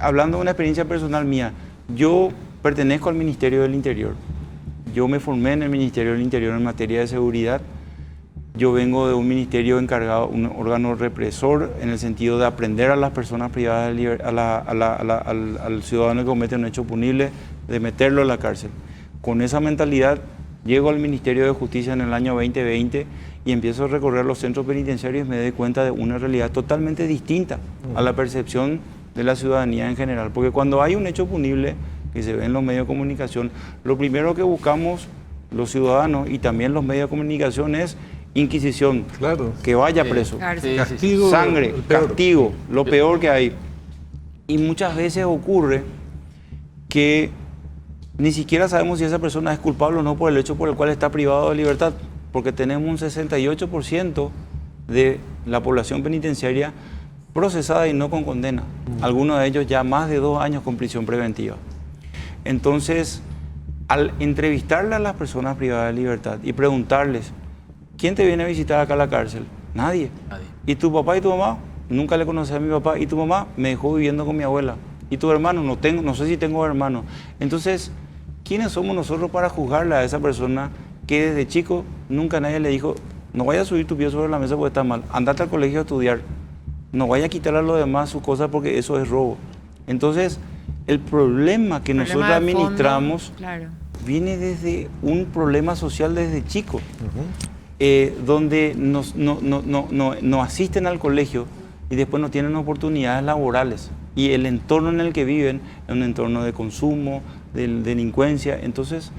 hablando de una experiencia personal mía, Yo pertenezco al Ministerio del Interior. Yo me formé en el Ministerio del Interior en materia de seguridad. Yo vengo de un ministerio encargado, un órgano represor, en el sentido de aprender a las personas privadas de libertad, al ciudadano que comete un hecho punible, de meterlo en la cárcel. Con esa mentalidad llego al Ministerio de Justicia en el año 2020 y empiezo a recorrer los centros penitenciarios y me doy cuenta de una realidad totalmente distinta a la percepción de la ciudadanía en general. Porque cuando hay un hecho punible que se ve en los medios de comunicación, lo primero que buscamos los ciudadanos y también los medios de comunicación es inquisición, Claro. que vaya preso, Castigo, sangre, el peor. castigo, lo peor que hay. Y muchas veces ocurre que ni siquiera sabemos si esa persona es culpable o no por el hecho por el cual está privado de libertad, porque tenemos un 68% de la población penitenciaria procesada y no con condena. Algunos de ellos ya más de 2 años con prisión preventiva. Entonces, al entrevistarle a las personas privadas de libertad y preguntarles, ¿quién te viene a visitar acá a la cárcel? Nadie. ¿Y tu papá y tu mamá? Nunca le conocí a mi papá. ¿Y tu mamá? Me dejó viviendo con mi abuela. ¿Y tu hermano? No sé si tengo hermano. Entonces, ¿quiénes somos nosotros para juzgarle a esa persona que desde chico nunca nadie le dijo, no vaya a subir tu pie sobre la mesa porque está mal, andate al colegio a estudiar, no vaya a quitarle a los demás sus cosas porque eso es robo? Entonces, el problema que nosotros administramos viene desde un problema social desde chico, donde no asisten al colegio y después no tienen oportunidades laborales. Y el entorno en el que viven es un entorno de consumo, de delincuencia. Entonces,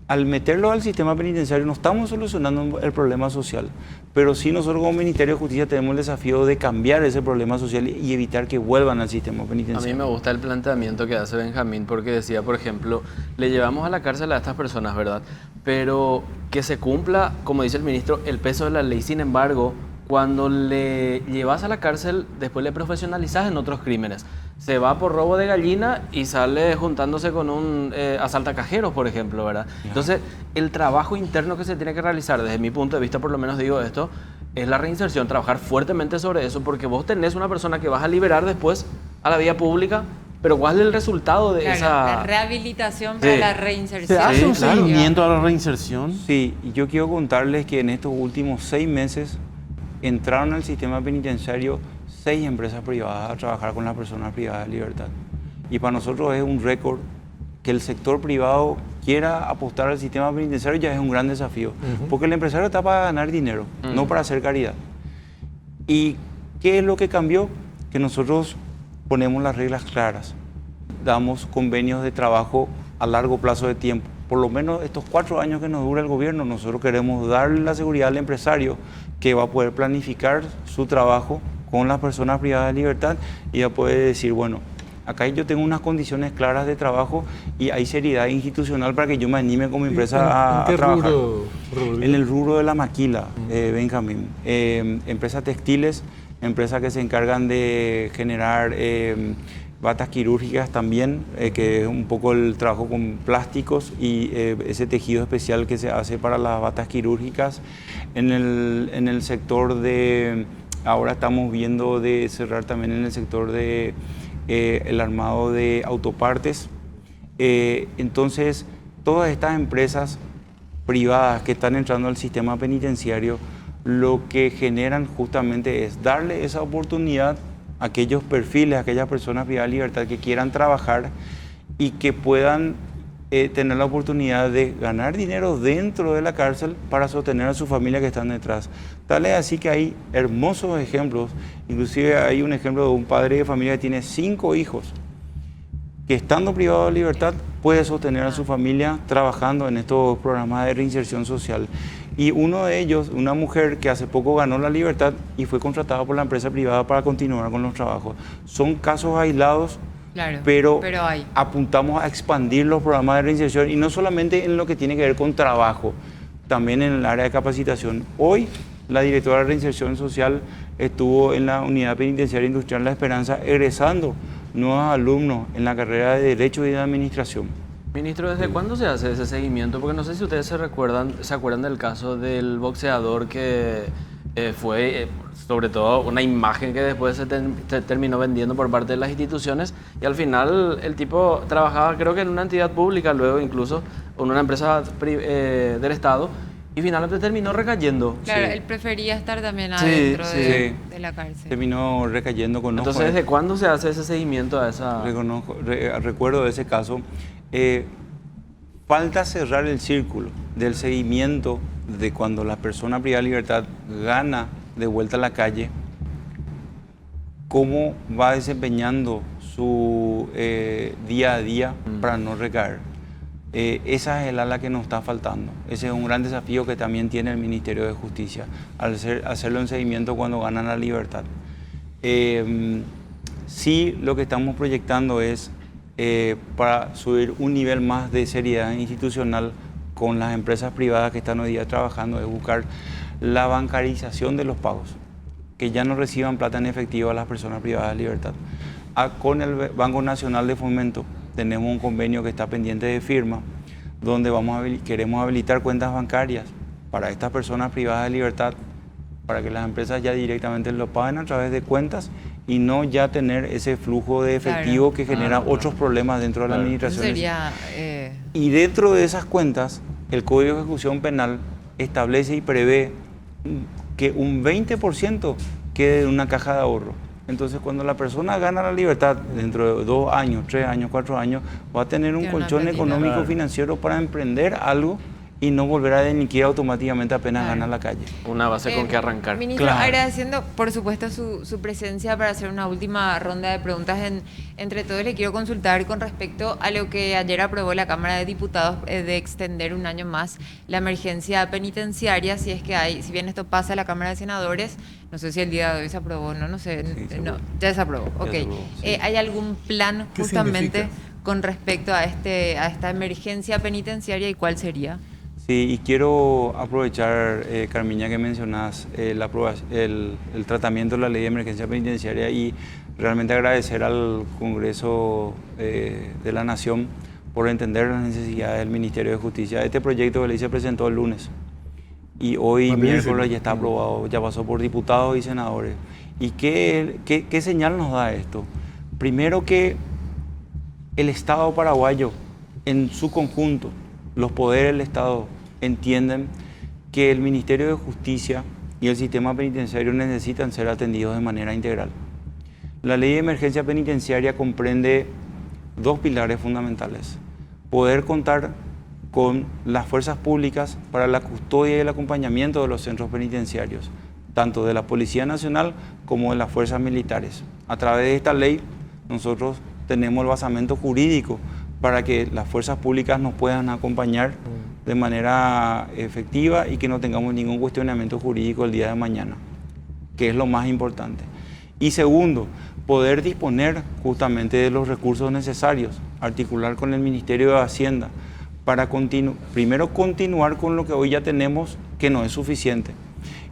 al meterlo al sistema penitenciario no estamos solucionando el problema social, pero sí nosotros como Ministerio de Justicia tenemos el desafío de cambiar ese problema social y evitar que vuelvan al sistema penitenciario. A mí me gusta el planteamiento que hace Benjamín, porque decía, por ejemplo, le llevamos a la cárcel a estas personas, ¿verdad? Pero que se cumpla, como dice el ministro, el peso de la ley. Sin embargo, cuando le llevas a la cárcel, después le profesionalizas en otros crímenes. Se va por robo de gallina y sale juntándose con un asaltacajeros, por ejemplo, ¿verdad? Entonces, el trabajo interno que se tiene que realizar, desde mi punto de vista, por lo menos digo esto, es la reinserción, trabajar fuertemente sobre eso, porque vos tenés una persona que vas a liberar después a la vía pública, pero ¿cuál es el resultado de esa...? La rehabilitación para la reinserción. ¿Se hace un seguimiento a la reinserción? Sí, y yo quiero contarles que en estos últimos 6 meses entraron al sistema penitenciario 6 empresas privadas a trabajar con las personas privadas de libertad. Y para nosotros es un récord que el sector privado quiera apostar al sistema penitenciario, ya es un gran desafío. Porque el empresario está para ganar dinero, no para hacer caridad. ¿Y qué es lo que cambió? Que nosotros ponemos las reglas claras. Damos convenios de trabajo a largo plazo de tiempo. Por lo menos estos 4 años que nos dura el gobierno, nosotros queremos darle la seguridad al empresario que va a poder planificar su trabajo con las personas privadas de libertad y ya puede decir, bueno, acá yo tengo unas condiciones claras de trabajo y hay seriedad institucional para que yo me anime como empresa a trabajar. En el rubro de la maquila, Benjamín. Empresas textiles, empresas que se encargan de generar batas quirúrgicas también, que es un poco el trabajo con plásticos y ese tejido especial que se hace para las batas quirúrgicas. En el sector de... Ahora estamos viendo de cerrar también en el sector de el armado de autopartes. Entonces, todas estas empresas privadas que están entrando al sistema penitenciario, lo que generan justamente es darle esa oportunidad a aquellos perfiles, a aquellas personas privadas de libertad que quieran trabajar y que puedan tener la oportunidad de ganar dinero dentro de la cárcel para sostener a su familia que están detrás. Tal es así que hay hermosos ejemplos, inclusive hay un ejemplo de un padre de familia que tiene 5 hijos, que estando privado de libertad puede sostener a su familia trabajando en estos programas de reinserción social. Y uno de ellos, una mujer que hace poco ganó la libertad y fue contratada por la empresa privada para continuar con los trabajos. Son casos aislados, pero apuntamos a expandir los programas de reinserción y no solamente en lo que tiene que ver con trabajo, también en el área de capacitación. Hoy la directora de reinserción social estuvo en la unidad penitenciaria industrial La Esperanza egresando nuevos alumnos en la carrera de Derecho y de Administración. Ministro, ¿desde cuándo se hace ese seguimiento? Porque no sé si ustedes se acuerdan del caso del boxeador que fue sobre todo una imagen que después se terminó vendiendo por parte de las instituciones, y al final el tipo trabajaba creo que en una entidad pública, luego incluso en una empresa del Estado, y finalmente terminó recayendo. Claro, Sí. él prefería estar también Sí, adentro sí. de la cárcel. Terminó recayendo con Entonces, ¿desde cuándo se hace ese seguimiento a esa...? recuerdo de ese caso. Falta cerrar el círculo del seguimiento de cuando la persona privada de libertad gana de vuelta a la calle, cómo va desempeñando su día a día para no recaer. Esa es el ala que nos está faltando. Ese es un gran desafío que también tiene el Ministerio de Justicia, al hacerlo en seguimiento cuando ganan la libertad. Sí, lo que estamos proyectando es para subir un nivel más de seriedad institucional con las empresas privadas que están hoy día trabajando, es buscar la bancarización de los pagos, que ya no reciban plata en efectivo a las personas privadas de libertad. Con el Banco Nacional de Fomento tenemos un convenio que está pendiente de firma, donde queremos habilitar cuentas bancarias para estas personas privadas de libertad, para que las empresas ya directamente lo paguen a través de cuentas y no ya tener ese flujo de efectivo que genera otros problemas dentro de la administración. Sería, Y dentro de esas cuentas, el Código de Ejecución Penal establece y prevé que un 20% quede en una caja de ahorro. Entonces, cuando la persona gana la libertad, dentro de 2 años, 3 años, 4 años, va a tener un Tiene una colchón pérdida. económico financiero para emprender algo y no volver a delinquir automáticamente apenas gana la calle. Una base con que arrancar. Ministro, Claro. agradeciendo por supuesto su presencia para hacer una última ronda de preguntas. Entre todos le quiero consultar con respecto a lo que ayer aprobó la Cámara de Diputados de extender un año más la emergencia penitenciaria, si es que hay, si bien esto pasa a la Cámara de Senadores, no sé si el día de hoy se aprobó o no, no sé, Sí, se no, aprobó. ya se aprobó, Ya ok. se aprobó, sí. ¿Hay algún plan ¿Qué justamente significa? con respecto a esta emergencia penitenciaria y cuál sería? Sí, y quiero aprovechar, Carmiña, que mencionas el tratamiento de la ley de emergencia penitenciaria y realmente agradecer al Congreso de la Nación por entender las necesidades del Ministerio de Justicia. Este proyecto de ley se presentó el lunes y hoy Rapidísimo. miércoles ya está aprobado, ya pasó por diputados y senadores. ¿Y qué señal nos da esto? Primero, que el Estado paraguayo en su conjunto, los poderes del Estado, entienden que el Ministerio de Justicia y el sistema penitenciario necesitan ser atendidos de manera integral. La ley de emergencia penitenciaria comprende 2 pilares fundamentales: poder contar con las fuerzas públicas para la custodia y el acompañamiento de los centros penitenciarios, tanto de la Policía Nacional como de las fuerzas militares. A través de esta ley nosotros tenemos el basamento jurídico para que las fuerzas públicas nos puedan acompañar de manera efectiva y que no tengamos ningún cuestionamiento jurídico el día de mañana, que es lo más importante. Y segundo, poder disponer justamente de los recursos necesarios, articular con el Ministerio de Hacienda para primero continuar con lo que hoy ya tenemos, que no es suficiente,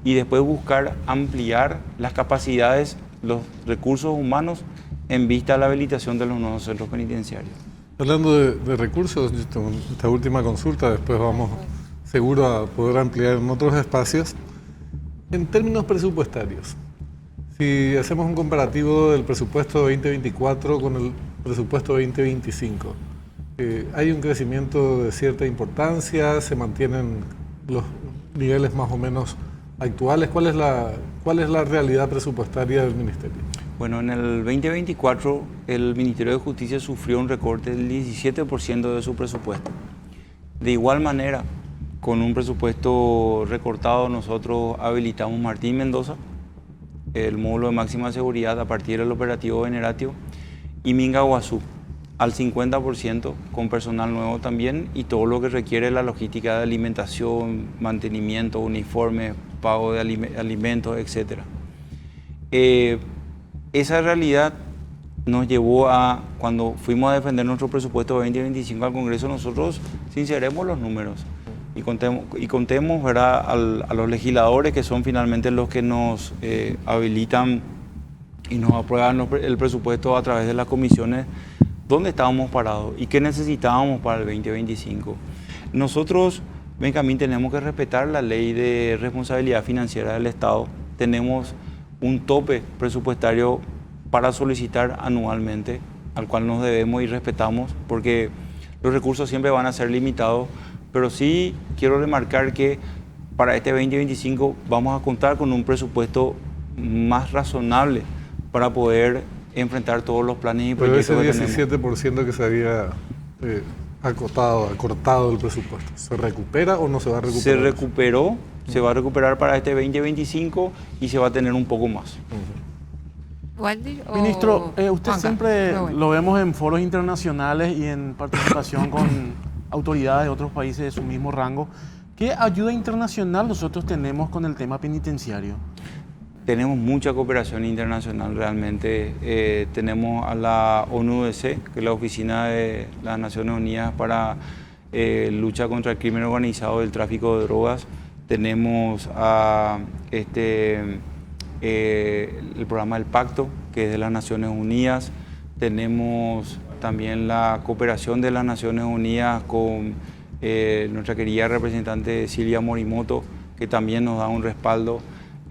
y después buscar ampliar las capacidades, los recursos humanos en vista de la habilitación de los nuevos centros penitenciarios. Hablando de recursos, esta última consulta, después vamos seguro a poder ampliar en otros espacios. En términos presupuestarios, si hacemos un comparativo del presupuesto 2024 con el presupuesto 2025, ¿hay un crecimiento de cierta importancia? ¿Se mantienen los niveles más o menos actuales? ¿Cuál es la realidad presupuestaria del Ministerio? Bueno, en el 2024 el Ministerio de Justicia sufrió un recorte del 17% de su presupuesto. De igual manera, con un presupuesto recortado, nosotros habilitamos Martín Mendoza, el módulo de máxima seguridad a partir del operativo Veneratio, y Mingaguazú al 50% con personal nuevo también, y todo lo que requiere la logística de alimentación, mantenimiento, uniformes, pago de alimentos, etc. Esa realidad nos llevó a, cuando fuimos a defender nuestro presupuesto 2025 al Congreso, nosotros sinceremos los números y contemos, ¿verdad?, a los legisladores, que son finalmente los que nos habilitan y nos aprueban el presupuesto a través de las comisiones, dónde estábamos parados y qué necesitábamos para el 2025. Nosotros Benjamín, tenemos que respetar la ley de responsabilidad financiera del Estado. Tenemos un tope presupuestario para solicitar anualmente, al cual nos debemos y respetamos, porque los recursos siempre van a ser limitados, pero sí quiero remarcar que para este 2025 vamos a contar con un presupuesto más razonable para poder enfrentar todos los planes y Pero proyectos ese que tenemos. 17% que se había acortado el presupuesto, ¿se recupera o no se va a recuperar? Se recuperó, se va a recuperar para este 2025 y se va a tener un poco más. ¿Waldir o Ministro, usted Juanca? siempre No, bueno. lo vemos en foros internacionales y en participación con autoridades de otros países de su mismo rango. ¿Qué ayuda internacional nosotros tenemos con el tema penitenciario? Tenemos mucha cooperación internacional realmente. Tenemos a la ONUDC, que es la Oficina de las Naciones Unidas para lucha contra el crimen organizado y el tráfico de drogas. Tenemos a el programa del Pacto, que es de las Naciones Unidas. Tenemos también la cooperación de las Naciones Unidas con nuestra querida representante Silvia Morimoto, que también nos da un respaldo.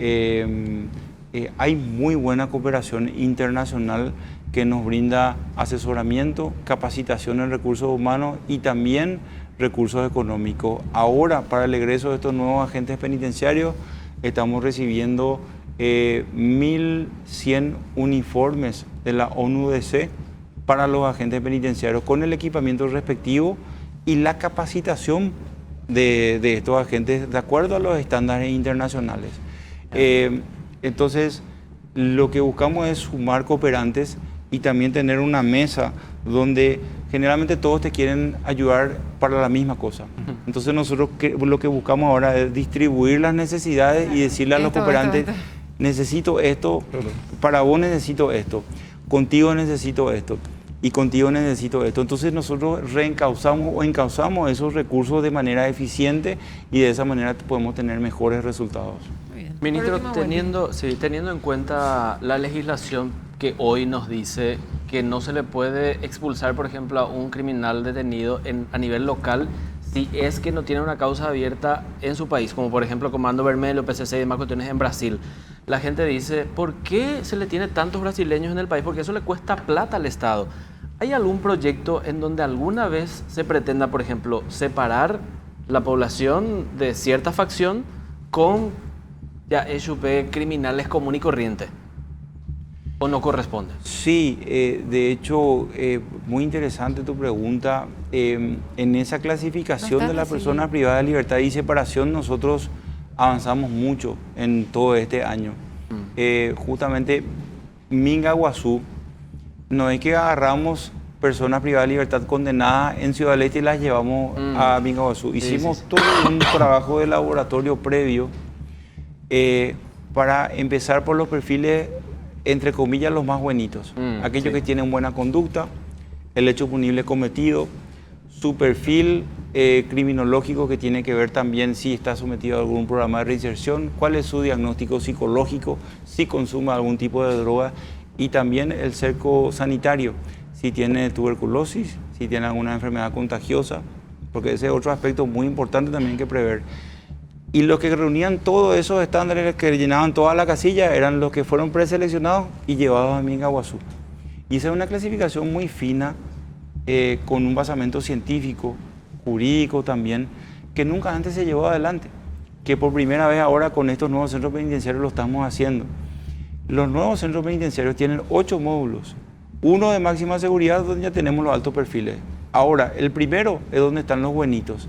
Hay muy buena cooperación internacional que nos brinda asesoramiento, capacitación en recursos humanos y también recursos económicos. Ahora, para el egreso de estos nuevos agentes penitenciarios, estamos recibiendo 1.100 uniformes de la ONUDC para los agentes penitenciarios con el equipamiento respectivo y la capacitación de estos agentes de acuerdo a los estándares internacionales. Entonces, lo que buscamos es sumar cooperantes y también tener una mesa donde generalmente todos te quieren ayudar para la misma cosa. Entonces nosotros lo que buscamos ahora es distribuir las necesidades y decirle a los cooperantes, necesito esto, para vos necesito esto, contigo necesito esto y contigo necesito esto. Entonces nosotros reencauzamos o encauzamos esos recursos de manera eficiente y de esa manera podemos tener mejores resultados. Muy bien. Ministro, Por último, teniendo en cuenta la legislación que hoy nos dice que no se le puede expulsar, por ejemplo, a un criminal detenido a nivel local si es que no tiene una causa abierta en su país, como por ejemplo Comando Vermelho, PCC y demás cuestiones en Brasil. La gente dice, ¿por qué se le tiene tantos brasileños en el país? Porque eso le cuesta plata al Estado. ¿Hay algún proyecto en donde alguna vez se pretenda, por ejemplo, separar la población de cierta facción con ya criminales común y corriente? ¿O no corresponde? Sí, de hecho, muy interesante tu pregunta. En esa clasificación de la persona privada de libertad y separación, nosotros avanzamos mucho en todo este año. Justamente, Minga Guazú, no es que agarramos personas privadas de libertad condenadas en Ciudad del Este y las llevamos a Minga Guazú. Hicimos todo un trabajo de laboratorio previo para empezar por los perfiles, entre comillas, los más buenitos. Aquellos que tienen buena conducta, el hecho punible cometido, su perfil criminológico que tiene que ver también si está sometido a algún programa de reinserción, cuál es su diagnóstico psicológico, si consume algún tipo de droga y también el cerco sanitario, si tiene tuberculosis, si tiene alguna enfermedad contagiosa, porque ese es otro aspecto muy importante también que prever. Y los que reunían todos esos estándares que llenaban toda la casilla eran los que fueron preseleccionados y llevados a Minga Guazú. Y esa es una clasificación muy fina, con un basamento científico, jurídico también, que nunca antes se llevó adelante, que por primera vez ahora con estos nuevos centros penitenciarios lo estamos haciendo. Los nuevos centros penitenciarios tienen 8 módulos, uno de máxima seguridad donde ya tenemos los altos perfiles. Ahora, el primero es donde están los buenitos.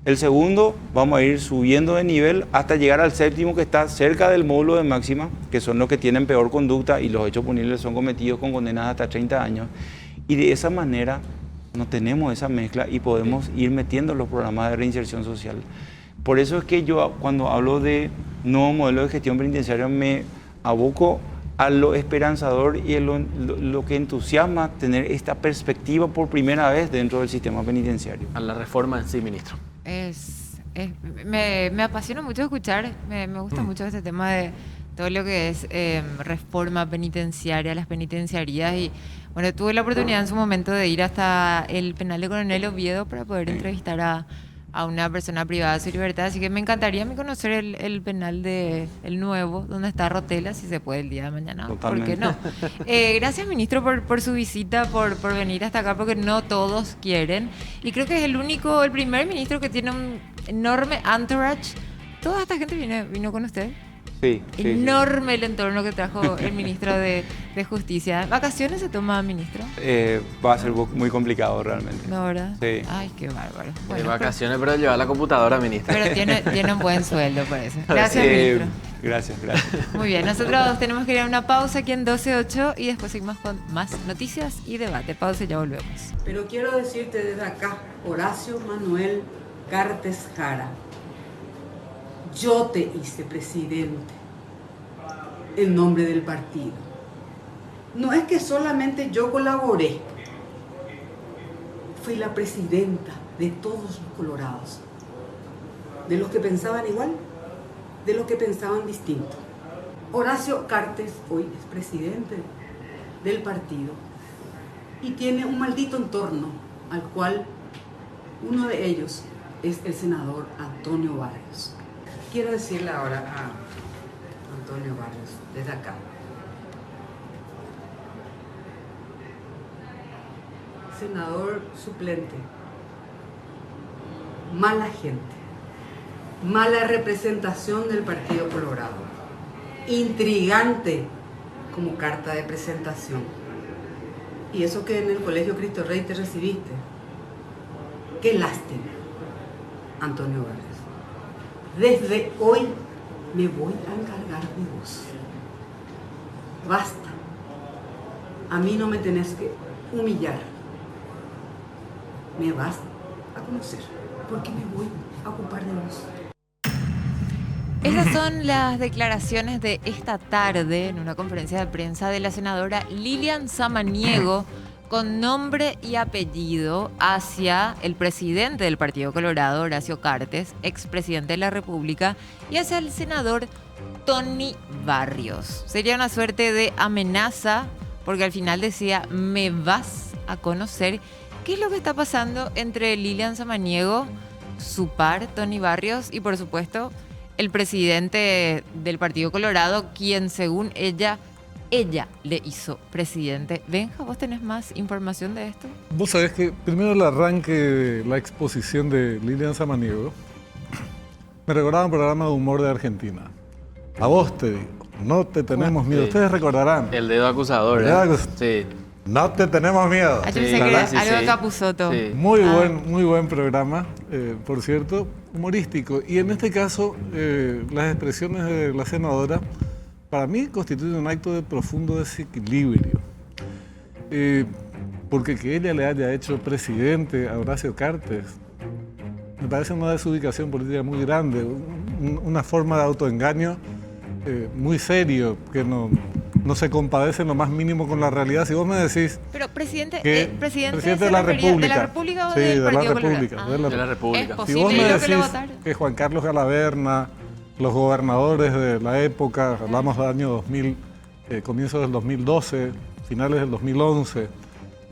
El segundo, vamos a ir subiendo de nivel hasta llegar al séptimo, que está cerca del módulo de máxima, que son los que tienen peor conducta y los hechos punibles son cometidos con condenas hasta 30 años. Y de esa manera no tenemos esa mezcla y podemos ir metiendo los programas de reinserción social. Por eso es que yo, cuando hablo de nuevo modelo de gestión penitenciaria, me aboco a lo esperanzador y a lo que entusiasma tener esta perspectiva por primera vez dentro del sistema penitenciario. A la reforma en sí, ministro. Me apasiona mucho escuchar, me gusta mucho este tema de todo lo que es reforma penitenciaria, las penitenciarías. Y bueno, tuve la oportunidad en su momento de ir hasta el penal de Coronel Oviedo para poder entrevistar a a una persona privada de su libertad. Así que me encantaría a mí conocer el penal el nuevo, donde está Rotela, si se puede el día de mañana. Totalmente. ¿Por qué no? Gracias, ministro, por su visita, por venir hasta acá, porque no todos quieren. Y creo que es el primer ministro que tiene un enorme entourage. Toda esta gente vino con usted. Sí, sí, Enorme el entorno que trajo el ministro de Justicia. ¿Vacaciones se toma, ministro? Va a ser muy complicado realmente. No, ¿verdad? Sí. Ay, qué bárbaro. De Bueno, vacaciones, pero llevar la computadora, ministra. pero tiene un buen sueldo, parece. Gracias, Eh, ministro. gracias. Muy bien, nosotros tenemos que ir a una pausa aquí en 12.8 y después seguimos con más noticias y debate. Pausa y ya volvemos. Pero quiero decirte desde acá, Horacio Manuel Cartes Jara, yo te hice presidente en nombre del partido. No es que solamente yo colaboré, fui la presidenta de todos los colorados, de los que pensaban igual, de los que pensaban distinto. Horacio Cartes hoy es presidente del partido y tiene un maldito entorno al cual uno de ellos es el senador Antonio Barrios. Quiero decirle ahora a Antonio Barrios, desde acá. Senador suplente, mala gente, mala representación del Partido Colorado, intrigante como carta de presentación. Y eso que en el Colegio Cristo Rey te recibiste. Qué lástima, Antonio Barrios. Desde hoy me voy a encargar de vos. Basta. A mí no me tenés que humillar. Me vas a conocer, porque me voy a ocupar de vos. Estas son las declaraciones de esta tarde en una conferencia de prensa de la senadora Lilian Samaniego, con nombre y apellido, hacia el presidente del Partido Colorado, Horacio Cartes, expresidente de la República, y hacia el senador Tony Barrios. Sería una suerte de amenaza, porque al final decía, me vas a conocer. ¿Qué es lo que está pasando entre Lilian Samaniego, su par, Tony Barrios, y por supuesto el presidente del Partido Colorado, quien según ella le hizo presidente? Benja, ¿vos tenés más información de esto? Vos sabés que primero el arranque de la exposición de Lilian Samaniego me recordaba un programa de humor de Argentina. A vos te digo, no te tenemos miedo. Sí. Ustedes recordarán. El dedo acusador. El dedo acus- Sí. No te tenemos miedo. Ah, yo Sí, pensé que ¿verdad? Sí, algo de sí. Capusotto. Sí. Muy buen programa, por cierto, humorístico. Y en este caso, las expresiones de la senadora, para mí, constituyen un acto de profundo desequilibrio. Porque que ella le haya hecho presidente a Horacio Cartes, me parece una desubicación política muy grande, una forma de autoengaño muy serio, que no se compadece en lo más mínimo con la realidad. Si vos me decís Pero presidente que presidente de la República. ¿De la República o Sí, del de la Partido República, Colorado? De la República. Es Si posible, vos me yo creo que lo decís votaron. que Juan Carlos Galaverna, los gobernadores de la época, hablamos del año 2000, comienzos del 2012, finales del 2011,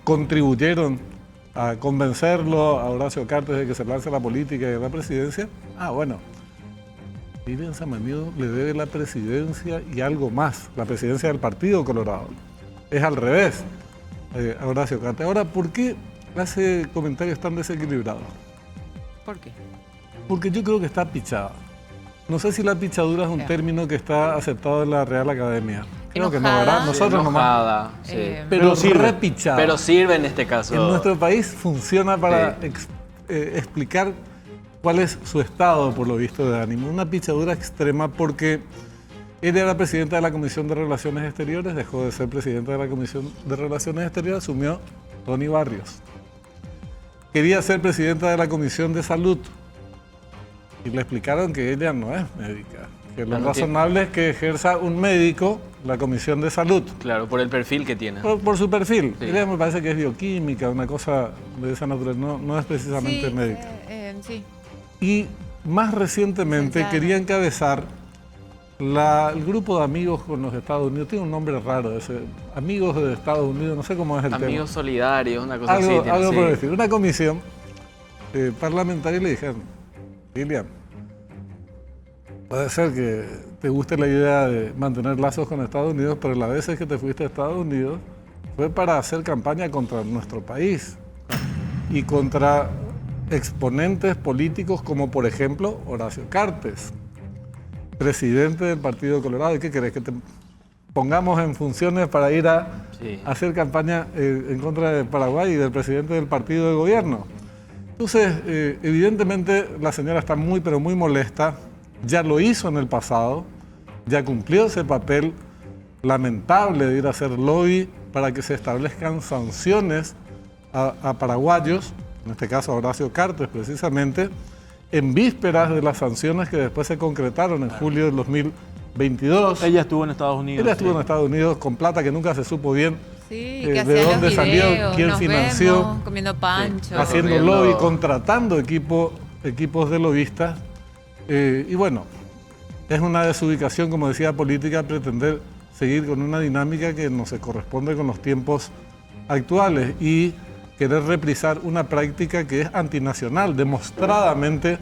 contribuyeron a convencerlo a Horacio Cartes de que se lance a la política y a la presidencia, bueno, Lilian Samaniego le debe la presidencia y algo más, la presidencia del Partido Colorado. Es al revés a Horacio Cartes. Ahora, ¿por qué hace comentarios tan desequilibrados? ¿Por qué? Porque yo creo que está pichada. No sé si la pichadura es un Ya. término que está aceptado en la Real Academia. Creo que no, Enojada. ¿verdad? Nosotros nomás. Enojada, sí. Pero sirve. repichada. Pero sirve en este caso. En nuestro país funciona para Sí. explicar cuál es su estado, por lo visto, de ánimo. Una pichadura extrema porque ella era presidenta de la Comisión de Relaciones Exteriores, dejó de ser presidenta de la Comisión de Relaciones Exteriores, asumió Tony Barrios. Quería ser presidenta de la Comisión de Salud y le explicaron que ella no es médica, que lo no razonable es que ejerza un médico la Comisión de Salud. Claro, por el perfil que tiene. Por su perfil. Sí. Ella me parece que es bioquímica, una cosa de esa naturaleza, no es precisamente Sí, médica. sí. Y más recientemente Licenciada. quería encabezar el grupo de amigos con los Estados Unidos. Tiene un nombre raro ese. Amigos de Estados Unidos, no sé cómo es el Amigos tema. solidarios, una cosa Algo, así. tiene, algo sí. por decir. Una comisión parlamentarios le dijeron, Lilian, puede ser que te guste la idea de mantener lazos con Estados Unidos, pero las veces que te fuiste a Estados Unidos fue para hacer campaña contra nuestro país y contra exponentes políticos como, por ejemplo, Horacio Cartes, presidente del Partido Colorado. ¿Y qué querés? ¿Que te pongamos en funciones para ir a hacer campaña en contra de Paraguay y del presidente del partido de gobierno? Entonces, evidentemente la señora está muy, pero muy molesta. Ya lo hizo en el pasado, ya cumplió ese papel lamentable de ir a hacer lobby para que se establezcan sanciones a paraguayos, en este caso a Horacio Cartes precisamente, en vísperas de las sanciones que después se concretaron en julio del 2022. Ella estuvo en Estados Unidos. Ella estuvo en Estados Unidos con plata que nunca se supo bien Sí, que de dónde los salió, videos, quién nos financió, vemos, comiendo pancho. haciendo lobby, contratando equipos de lobistas. Y bueno, es una desubicación, como decía, política, pretender seguir con una dinámica que no se corresponde con los tiempos actuales y querer reprisar una práctica que es antinacional, demostradamente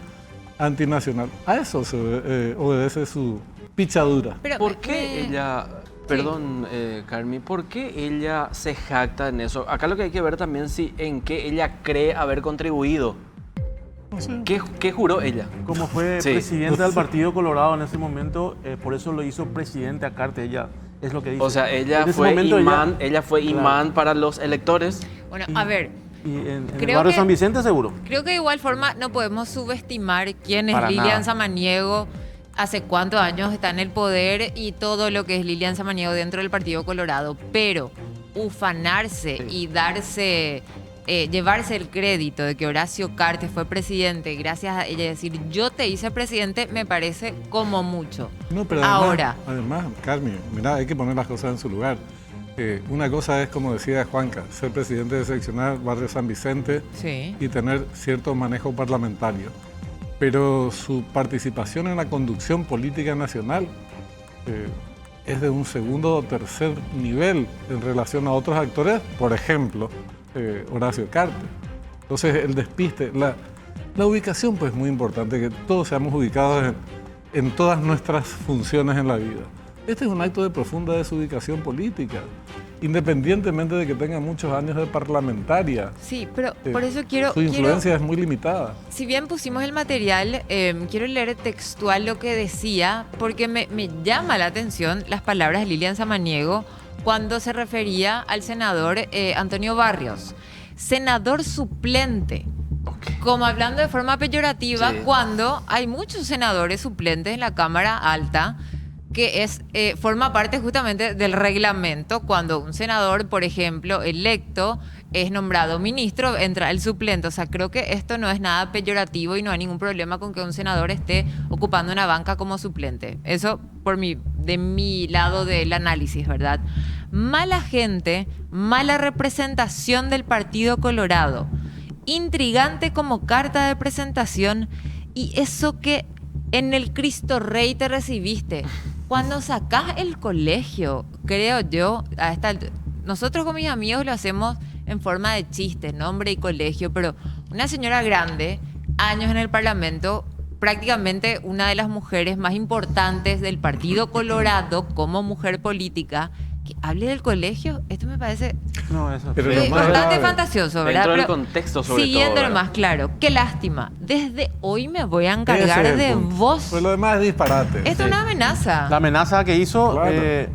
antinacional. A eso se obedece su pichadura. Pero ¿Por qué ella, perdón, Carmi, por qué ella se jacta en eso? Acá lo que hay que ver también si en qué ella cree haber contribuido. No sé. ¿Qué juró ella? Como fue Sí. presidente del Partido Colorado en ese momento, por eso lo hizo presidente a Cartes, ella es lo que dice. O sea, ella En ese fue momento imán, ella fue Claro. imán para los electores. bueno, a ver, Y en el creo barrio que- San Vicente seguro. creo que de igual forma no podemos subestimar quién es Para Lilian nada. Samaniego, hace cuántos años está en el poder y todo lo que es Lilian Samaniego dentro del Partido Colorado. Pero ufanarse y darse, llevarse el crédito de que Horacio Cartes fue presidente, gracias a ella decir yo te hice presidente, me parece como mucho. No, pero además, Carmi, mirá, hay que poner las cosas en su lugar. Una cosa es, como decía Juanca, ser presidente de seccional Barrio San Vicente Sí. y tener cierto manejo parlamentario. Pero su participación en la conducción política nacional es de un segundo o tercer nivel en relación a otros actores, por ejemplo, Horacio Cartes. Entonces, el despiste, la ubicación, pues, es muy importante, que todos seamos ubicados en todas nuestras funciones en la vida. Este es un acto de profunda desubicación política, independientemente de que tenga muchos años de parlamentaria. Sí, pero por eso quiero... Su influencia es muy limitada. Si bien pusimos el material, quiero leer textual lo que decía, porque me llama la atención las palabras de Lilian Samaniego cuando se refería al senador Antonio Barrios. Senador suplente. Como hablando de forma peyorativa, Sí. cuando hay muchos senadores suplentes en la Cámara Alta, que forma parte justamente del reglamento. Cuando un senador, por ejemplo, electo, es nombrado ministro, entra el suplente. O sea, creo que esto no es nada peyorativo y no hay ningún problema con que un senador esté ocupando una banca como suplente. Eso de mi lado del análisis, ¿verdad? Mala gente, mala representación del Partido Colorado, intrigante como carta de presentación y eso que en el Cristo Rey te recibiste. Cuando sacás el colegio, creo yo, nosotros con mis amigos lo hacemos en forma de chiste, nombre y colegio, pero una señora grande, años en el Parlamento, prácticamente una de las mujeres más importantes del Partido Colorado como mujer política, que hable del colegio, esto me parece No, eso. Pero lo más bastante grave- fantasioso, ¿verdad? Dentro del Pero contexto, sobre siguiendo todo, lo ¿verdad? más claro, qué lástima. Desde hoy me voy a encargar Ese es el de punto. vos. Pues lo demás es disparate. Esto es una amenaza. La amenaza que hizo Claro. es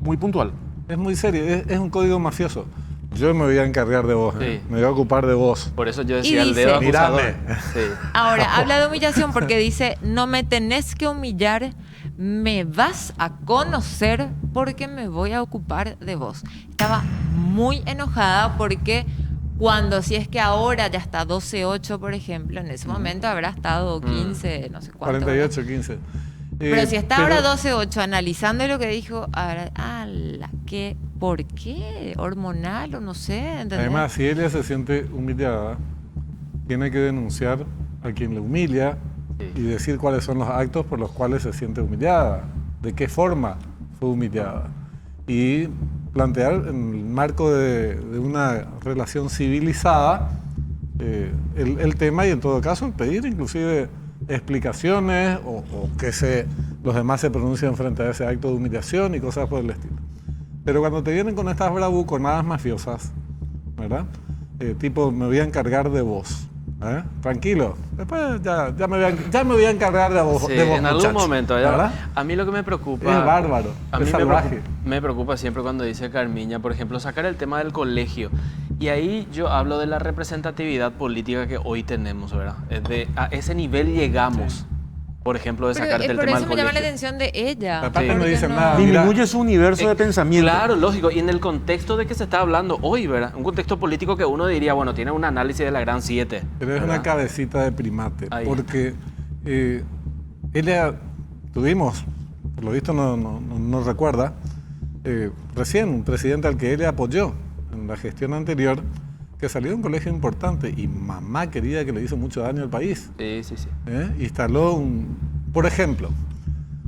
muy puntual. Es muy serio, es un código mafioso. Yo me voy a encargar de vos, Sí. me voy a ocupar de vos. Por eso yo Y decía el dice- dedo acusador. Mírame. Sí. Ahora, habla de humillación porque dice, no me tenés que humillar, me vas a conocer porque me voy a ocupar de vos. Estaba muy enojada porque cuando, si es que ahora ya está 12-8, por ejemplo, en ese momento habrá estado 15, no sé cuánto. 48, 15. Pero si está ahora pero- 12-8 analizando lo que dijo, ahora, ¿por qué? ¿Hormonal o no sé? ¿entendés? Además, si ella se siente humillada, tiene que denunciar a quien le humilla y decir cuáles son los actos por los cuales se siente humillada, de qué forma fue humillada. Y plantear en el marco de una relación civilizada el tema y en todo caso pedir inclusive explicaciones o que los demás se pronuncien frente a ese acto de humillación y cosas por el estilo. Pero cuando te vienen con estas bravuconadas mafiosas, ¿verdad? Tipo, me voy a encargar de vos. Tranquilo, después ya me voy a encargar de vos. Sí, de vos, en algún muchacho, momento. ¿verdad? A mí lo que me preocupa... Es bárbaro, a mí es salvaje. me preocupa siempre cuando dice Carmiña, por ejemplo, sacar el tema del colegio. Y ahí yo hablo de la representatividad política que hoy tenemos, ¿verdad? A ese nivel llegamos, por ejemplo, de sacarte el por tema eso del me llama la colegio. atención de ella. Aparte Sí. no dicen no- nada. Disminuye su universo de pensamiento. Claro, lógico. Y en el contexto de que se está hablando hoy, ¿verdad? Un contexto político que uno diría, bueno, tiene un análisis de la Gran 7. Pero es ¿verdad? una cabecita de primate, Ahí. porque ella, tuvimos, por lo visto no recuerda, recién un presidente al que ella apoyó en la gestión anterior, que salió de un colegio importante y mamá querida que le hizo mucho daño al país. Sí. Instaló por ejemplo,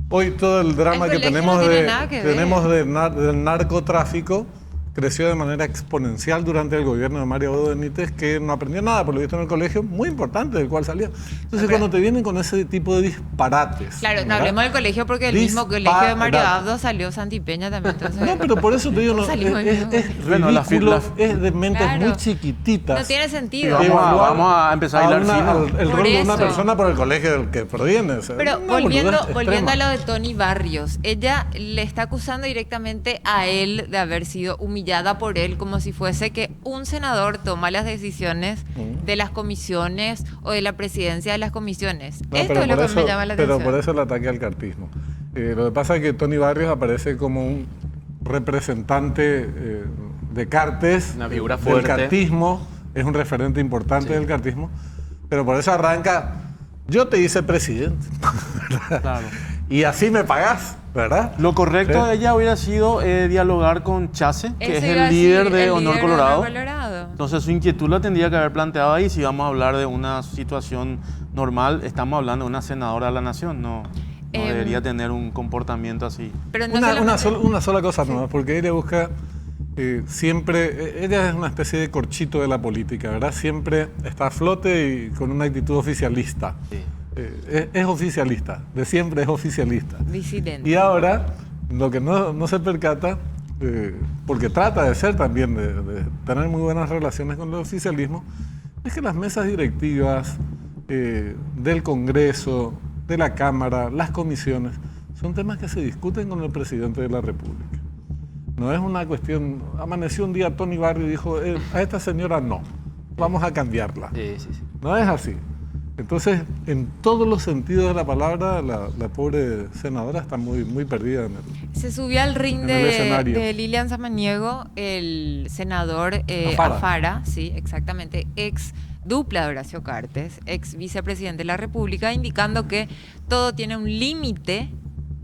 hoy todo el drama El que colegio tenemos, no tiene nada que ver. del narcotráfico creció de manera exponencial durante el gobierno de Mario Abdo Benítez, que no aprendió nada, por lo visto en el colegio, muy importante, del cual salió. Entonces, cuando te vienen con ese tipo de disparates... Claro, no ¿verdad? hablemos del colegio porque el mismo colegio de Mario Abdo salió Santipeña también. Entonces, No, pero por eso te digo, Salimos del mismo es Bueno, ridículo, es de mentes Claro. muy chiquititas. no tiene Y sentido. vamos a empezar a hilar fino. el Por rol de una eso. persona por el colegio del que proviene. O sea, Pero una volviendo boludez a extrema. lo de Tony Barrios, ella le está acusando directamente a él de haber sido humillada por él, como si fuese que un senador toma las decisiones de las comisiones o de la presidencia de las comisiones. No, Esto pero es lo por que me eso- llama la Pero atención. por eso el ataque al cartismo. Lo que pasa es que Tony Barrios aparece como un representante de Cartes, Una figura del fuerte. cartismo, es un referente importante del cartismo, pero por eso arranca, yo te hice presidente, Claro. y así me pagás, ¿verdad? Lo correcto Sí. de ella hubiera sido dialogar con Chase, que Eso es iba a el líder decir, de el Honor líder Colorado. Colorado. Entonces su inquietud la tendría que haber planteado ahí. Si vamos a hablar de una situación normal, estamos hablando de una senadora de la nación, no debería tener un comportamiento así. Pero no Una sola cosa nomás, porque ella busca siempre, ella es una especie de corchito de la política, ¿verdad? Siempre está a flote y con una actitud oficialista. Sí. Es oficialista, de siempre es oficialista. disidente. Y ahora, lo que no se percata, porque trata de ser también, de tener muy buenas relaciones con el oficialismo, es que las mesas directivas del Congreso, de la Cámara, las comisiones, son temas que se discuten con el presidente de la República. No es una cuestión, amaneció un día Tony Barrio y dijo, a esta señora no, vamos a cambiarla. Sí. No es así. Entonces, en todos los sentidos de la palabra, la pobre senadora está muy perdida en el... Se subió al ring en el escenario. de Lilian Samaniego, el senador Alfara. Alfara, sí, exactamente, ex dupla de Horacio Cartes, ex vicepresidente de la República, indicando que todo tiene un límite,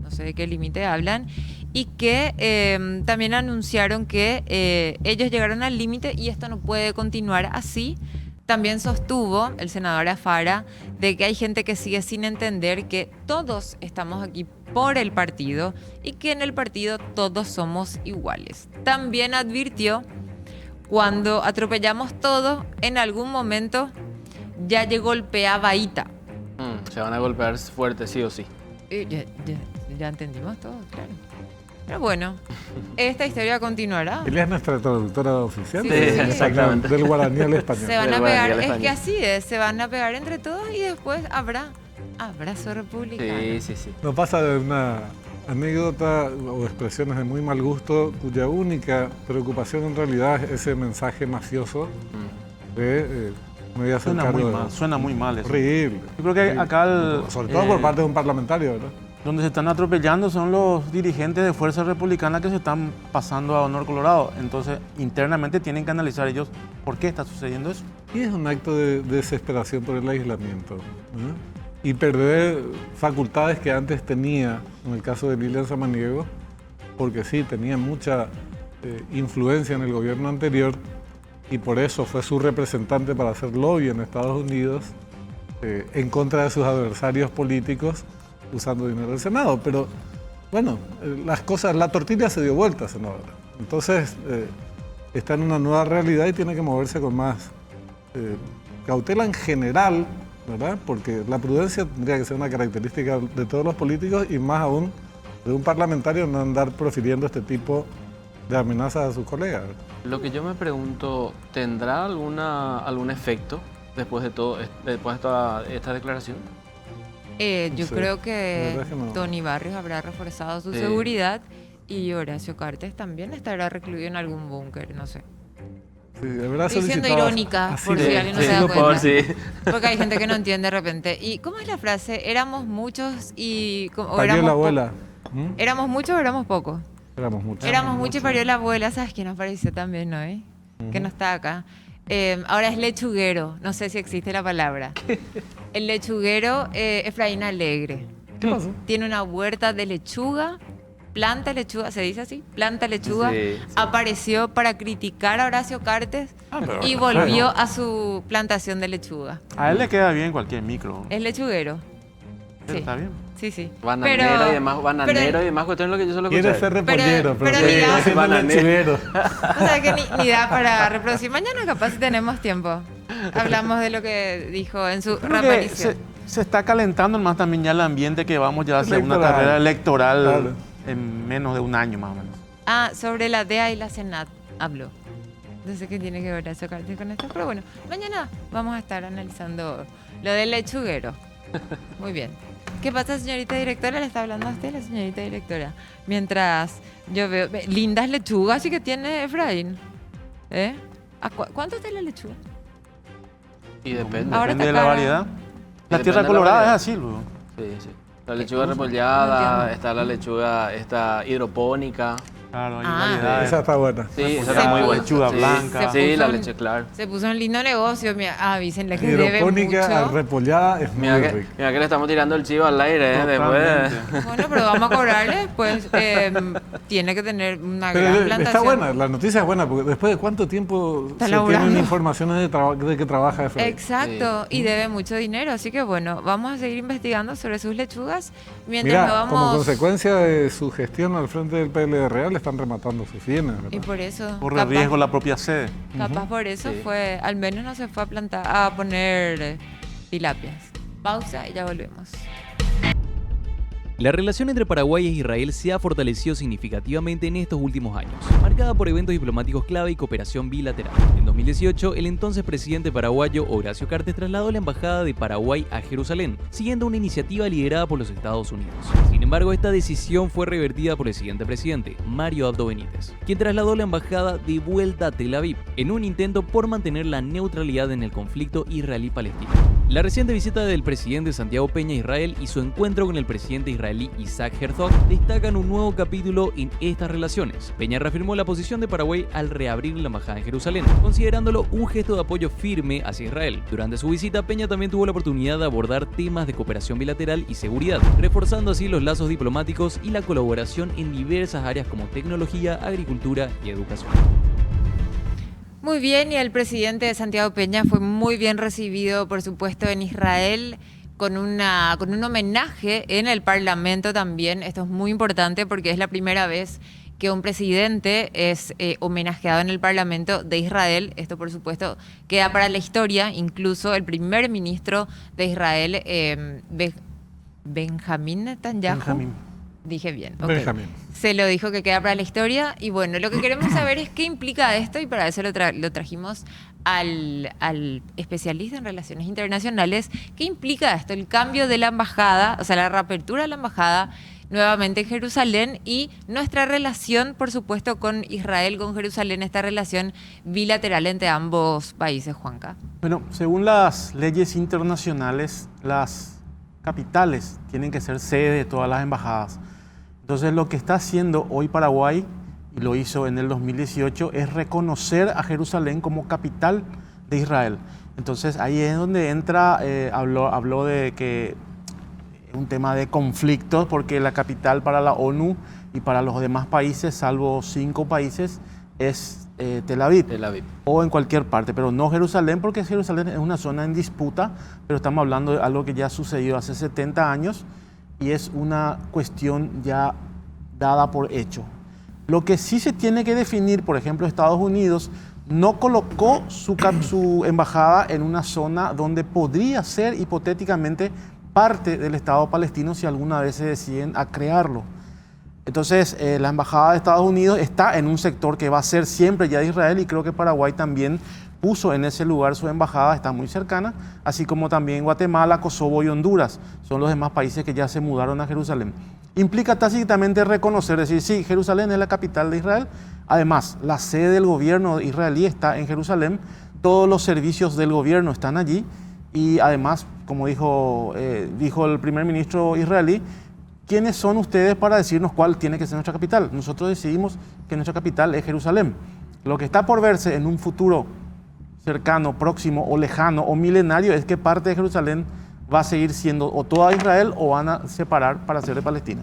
no sé de qué límite hablan, y que también anunciaron que ellos llegaron al límite y esto no puede continuar así. También sostuvo el senador Alfara de que hay gente que sigue sin entender que todos estamos aquí por el partido y que en el partido todos somos iguales. También advirtió, cuando atropellamos todo, en algún momento ya llegó el Baita. Se van a golpear fuerte, sí o sí. Ya entendimos todo, claro. Pero bueno, esta historia continuará. Ella es nuestra traductora oficial. Sí, exactamente. Del guaraní al español. Se van Del a guaraní pegar, al es español. que así es, se van a pegar entre todos y después habrá abrazo republicano. Sí. Nos pasa de una anécdota o expresiones de muy mal gusto cuya única preocupación en realidad es ese mensaje mafioso de me voy a hacer Suena cargo muy de- mal, suena muy mal eso. Horrible. Yo creo que horrible. acá Sobre todo por parte de un parlamentario, ¿verdad? donde se están atropellando son los dirigentes de Fuerza Republicana que se están pasando a Honor Colorado. Entonces, internamente tienen que analizar ellos por qué está sucediendo eso. Y es un acto de desesperación por el aislamiento, ¿no? Y perder facultades que antes tenía, en el caso de Lilian Samaniego, porque sí, tenía mucha influencia en el gobierno anterior y por eso fue su representante para hacer lobby en Estados Unidos en contra de sus adversarios políticos usando dinero del Senado. Pero bueno, las cosas, la tortilla se dio vuelta, senadora. Entonces está en una nueva realidad y tiene que moverse con más cautela en general, ¿verdad? Porque la prudencia tendría que ser una característica de todos los políticos y más aún de un parlamentario no andar profiriendo este tipo de amenazas a sus colegas. Lo que yo me pregunto, ¿tendrá algún efecto después de toda esta declaración? Yo Sí, creo la que verdad es que no. Tony Barrios habrá reforzado su Sí. seguridad y Horacio Cartes también estará recluido en algún búnker, no sé. Sí, habrá Estoy siendo solicitado irónica, asilo. por si alguien no se da por favor, cuenta. sí. Porque hay gente que no entiende de repente. ¿Y cómo es la frase? ¿Éramos muchos y o Parió éramos la po- abuela. ¿Éramos muchos o éramos pocos? Éramos muchos. Éramos muchos y parió la abuela. ¿Sabes quién apareció también hoy? Que no está acá. Ahora es lechuguero. No sé si existe la palabra. El lechuguero, Efraín Alegre. ¿Qué pasó? Tiene una huerta de lechuga. Planta lechuga, ¿se dice así? Planta lechuga. Sí, sí. Apareció para criticar a Horacio Cartes y volvió a su plantación de lechuga. A él le queda bien cualquier micro. Es lechuguero. Pero Sí. está bien. Sí, sí. Bananero Pero- y demás, pero- y demás cuestiones lo que yo suelo Quiere escuchar. ser repollero, pero pero, diga- siendo Bananero. lechuguero. O sea que ni da para reproducir. Mañana capaz si tenemos tiempo. Hablamos de lo que dijo en su Creo que reaparición. se está calentando más también ya el ambiente que vamos ya a hacer una Electoral. carrera electoral Claro. en menos de un año más o menos. Ah, sobre la DEA y la Senat habló. No sé qué tiene que ver Horacio Cartes con esto, pero bueno, mañana vamos a estar analizando lo del lechuguero. Muy bien. ¿Qué pasa, señorita directora? ¿Le está hablando a usted la señorita directora? Mientras yo veo... lindas lechugas sí que tiene Efraín. ¿Eh? ¿Cuánto está la lechuga? Y depende. Ahora Depende está de la cara. variedad. La Depende tierra de la colorada es variedad. así, luego. Sí, sí. La lechuga No repollada, entiendo. está la lechuga hidropónica. Claro, hay Ah. variedades. Esa está buena. Sí, esa Se está muy puso- buena. lechuga Sí, blanca. Sí, Se la puso leche, claro. Se puso un lindo negocio. Mira, avísenle que debe Hidropónica mucho. repollada es muy Mira que, rica. mira que le estamos tirando el chivo al aire, ¿eh? Después. Totalmente. Bueno, pero vamos a cobrarle, pues tiene que tener una Pero gran está plantación. buena, la noticia es buena, porque después de cuánto tiempo Está se laburando. tienen informaciones de que trabaja Efraín. Exacto, y debe mucho dinero, así que bueno, vamos a seguir investigando sobre sus lechugas mientras Mira, nos como vamos. consecuencia de su gestión al frente del PLR, le están rematando sus bienes, ¿verdad? Y por eso, Corre riesgo la propia sede. capaz por eso Sí. fue, al menos no se fue a plantar, a poner tilapias. Pausa y ya volvemos. La relación entre Paraguay e Israel se ha fortalecido significativamente en estos últimos años, marcada por eventos diplomáticos clave y cooperación bilateral. En 2018, el entonces presidente paraguayo Horacio Cartes trasladó la embajada de Paraguay a Jerusalén, siguiendo una iniciativa liderada por los Estados Unidos. Sin embargo, esta decisión fue revertida por el siguiente presidente, Mario Abdo Benítez, quien trasladó la embajada de vuelta a Tel Aviv, en un intento por mantener la neutralidad en el conflicto israelí-palestino. La reciente visita del presidente Santiago Peña a Israel y su encuentro con el presidente israelí Isaac Herzog destacan un nuevo capítulo en estas relaciones. Peña reafirmó la posición de Paraguay al reabrir la embajada en Jerusalén, considerándolo un gesto de apoyo firme hacia Israel. Durante su visita, Peña también tuvo la oportunidad de abordar temas de cooperación bilateral y seguridad, reforzando así los lazos diplomáticos y la colaboración en diversas áreas como tecnología, agricultura y educación. Muy bien, y el presidente Santiago Peña fue muy bien recibido, por supuesto, en Israel, con un homenaje en el Parlamento también. Esto es muy importante porque es la primera vez que un presidente es homenajeado en el Parlamento de Israel. Esto, por supuesto, queda para la historia. Incluso el primer ministro de Israel, Benjamín Netanyahu. Benjamín. Dije bien. ok. Benjamín. Se lo dijo que queda para la historia. Y bueno, lo que queremos saber es qué implica esto, y para eso lo trajimos al especialista en relaciones internacionales. ¿Qué implica esto? El cambio de la embajada, o sea, la reapertura de la embajada nuevamente en Jerusalén, y nuestra relación, por supuesto, con Israel, con Jerusalén, esta relación bilateral entre ambos países, Juanca. Bueno, según las leyes internacionales, las capitales tienen que ser sede de todas las embajadas. Entonces, lo que está haciendo hoy Paraguay, y lo hizo en el 2018, es reconocer a Jerusalén como capital de Israel. Entonces, ahí es donde entra, habló de que es un tema de conflictos, porque la capital para la ONU y para los demás países, salvo 5 países, es Tel Aviv. Tel Aviv. O en cualquier parte, pero no Jerusalén, porque Jerusalén es una zona en disputa, pero estamos hablando de algo que ya sucedió hace 70 años y es una cuestión ya dada por hecho. Lo que sí se tiene que definir, por ejemplo, Estados Unidos no colocó su embajada en una zona donde podría ser hipotéticamente parte del Estado palestino si alguna vez se deciden a crearlo. Entonces, la embajada de Estados Unidos está en un sector que va a ser siempre ya de Israel, y creo que Paraguay también puso en ese lugar su embajada, está muy cercana, así como también Guatemala, Kosovo y Honduras. Son los demás países que ya se mudaron a Jerusalén. Implica tácitamente reconocer, decir, sí, Jerusalén es la capital de Israel. Además, la sede del gobierno israelí está en Jerusalén, todos los servicios del gobierno están allí, y además, como dijo el primer ministro israelí, ¿quiénes son ustedes para decirnos cuál tiene que ser nuestra capital? Nosotros decidimos que nuestra capital es Jerusalén. Lo que está por verse en un futuro cercano, próximo o lejano o milenario es que parte de Jerusalén va a seguir siendo o toda Israel o van a separar para ser de Palestina.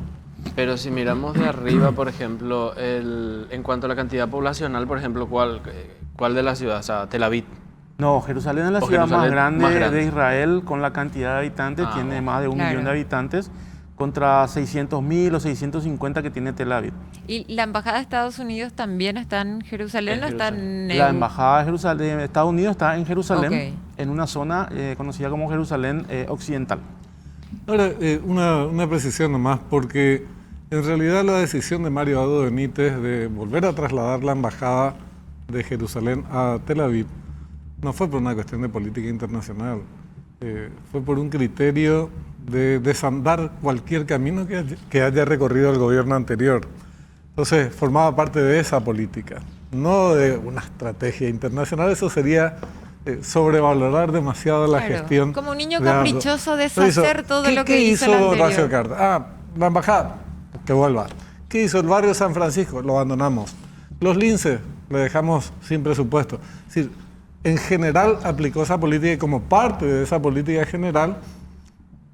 Pero si miramos de arriba, por ejemplo, en cuanto a la cantidad poblacional, por ejemplo, ¿cuál de las ciudades? O sea, Tel Aviv. No, Jerusalén es la ciudad más grande de Israel con la cantidad de habitantes, tiene más de 1 millón de habitantes, contra 600.000 o 650 que tiene Tel Aviv. ¿Y la embajada de Estados Unidos también está en Jerusalén o está en...? La embajada de Estados Unidos está en Jerusalén, Ok. en una zona conocida como Jerusalén Occidental. Ahora, una precisión nomás, porque en realidad la decisión de Mario Abdo Benítez de volver a trasladar la embajada de Jerusalén a Tel Aviv no fue por una cuestión de política internacional, fue por un criterio de desandar cualquier camino que haya recorrido el gobierno anterior. Entonces, formaba parte de esa política, no de una estrategia internacional. Eso sería sobrevalorar demasiado la gestión. Como un niño de Abdo. caprichoso, deshacer todo lo que ¿Qué hizo el hizo anterior? Horacio Carta? La embajada, que vuelva. ¿Qué hizo el barrio San Francisco? Lo abandonamos. Los linces, le dejamos sin presupuesto. Es decir, en general aplicó esa política y como parte de esa política general,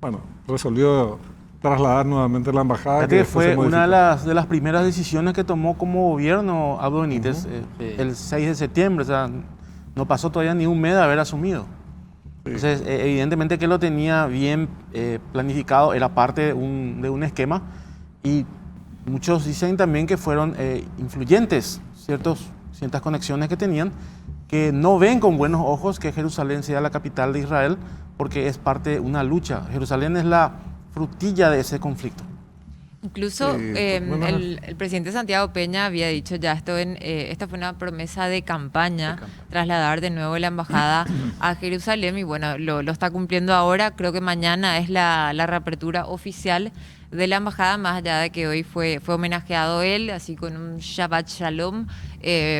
bueno, resolvió trasladar nuevamente la embajada. Que fue una de las primeras decisiones que tomó como gobierno Abdo Benítez el 6 de septiembre, o sea, no pasó todavía ni un mes de haber asumido. Entonces, evidentemente que lo tenía bien planificado, era parte de un esquema, y muchos dicen también que fueron influyentes ciertas conexiones que tenían, que no ven con buenos ojos que Jerusalén sea la capital de Israel, porque es parte de una lucha. Jerusalén es la frutilla de ese conflicto. Incluso el presidente Santiago Peña había dicho ya esto, esta fue una promesa de campaña, trasladar de nuevo la embajada a Jerusalén, y bueno, lo está cumpliendo ahora. Creo que mañana es la reapertura oficial de la embajada, más allá de que hoy fue homenajeado él, así con un Shabbat Shalom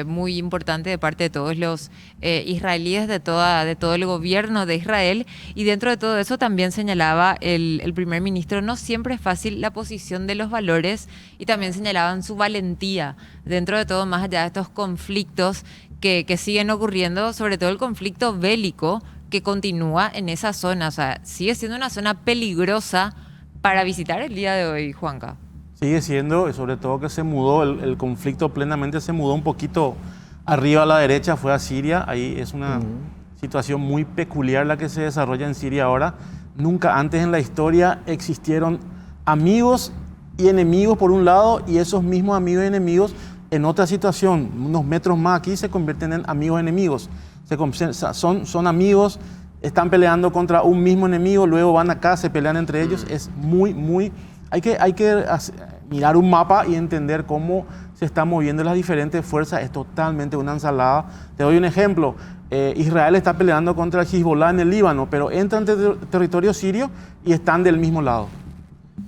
muy importante de parte de todos los israelíes, de todo el gobierno de Israel. Y dentro de todo eso también señalaba el primer ministro, no siempre es fácil la posición de los valores, y también señalaban su valentía dentro de todo, más allá de estos conflictos que siguen ocurriendo, sobre todo el conflicto bélico que continúa en esa zona. O sea, sigue siendo una zona peligrosa para visitar el día de hoy, Juanca. Sigue siendo, sobre todo que se mudó, el conflicto plenamente se mudó un poquito arriba a la derecha, fue a Siria. Ahí es una situación muy peculiar la que se desarrolla en Siria ahora. Nunca antes en la historia existieron amigos y enemigos por un lado, y esos mismos amigos y enemigos en otra situación, unos metros más aquí, se convierten en amigos enemigos. Son amigos, están peleando contra un mismo enemigo, luego van acá, se pelean entre ellos. Es muy... Hay que mirar un mapa y entender cómo se están moviendo las diferentes fuerzas. Es totalmente una ensalada. Te doy un ejemplo. Israel está peleando contra el Hezbollah en el Líbano, pero entran en territorio sirio y están del mismo lado.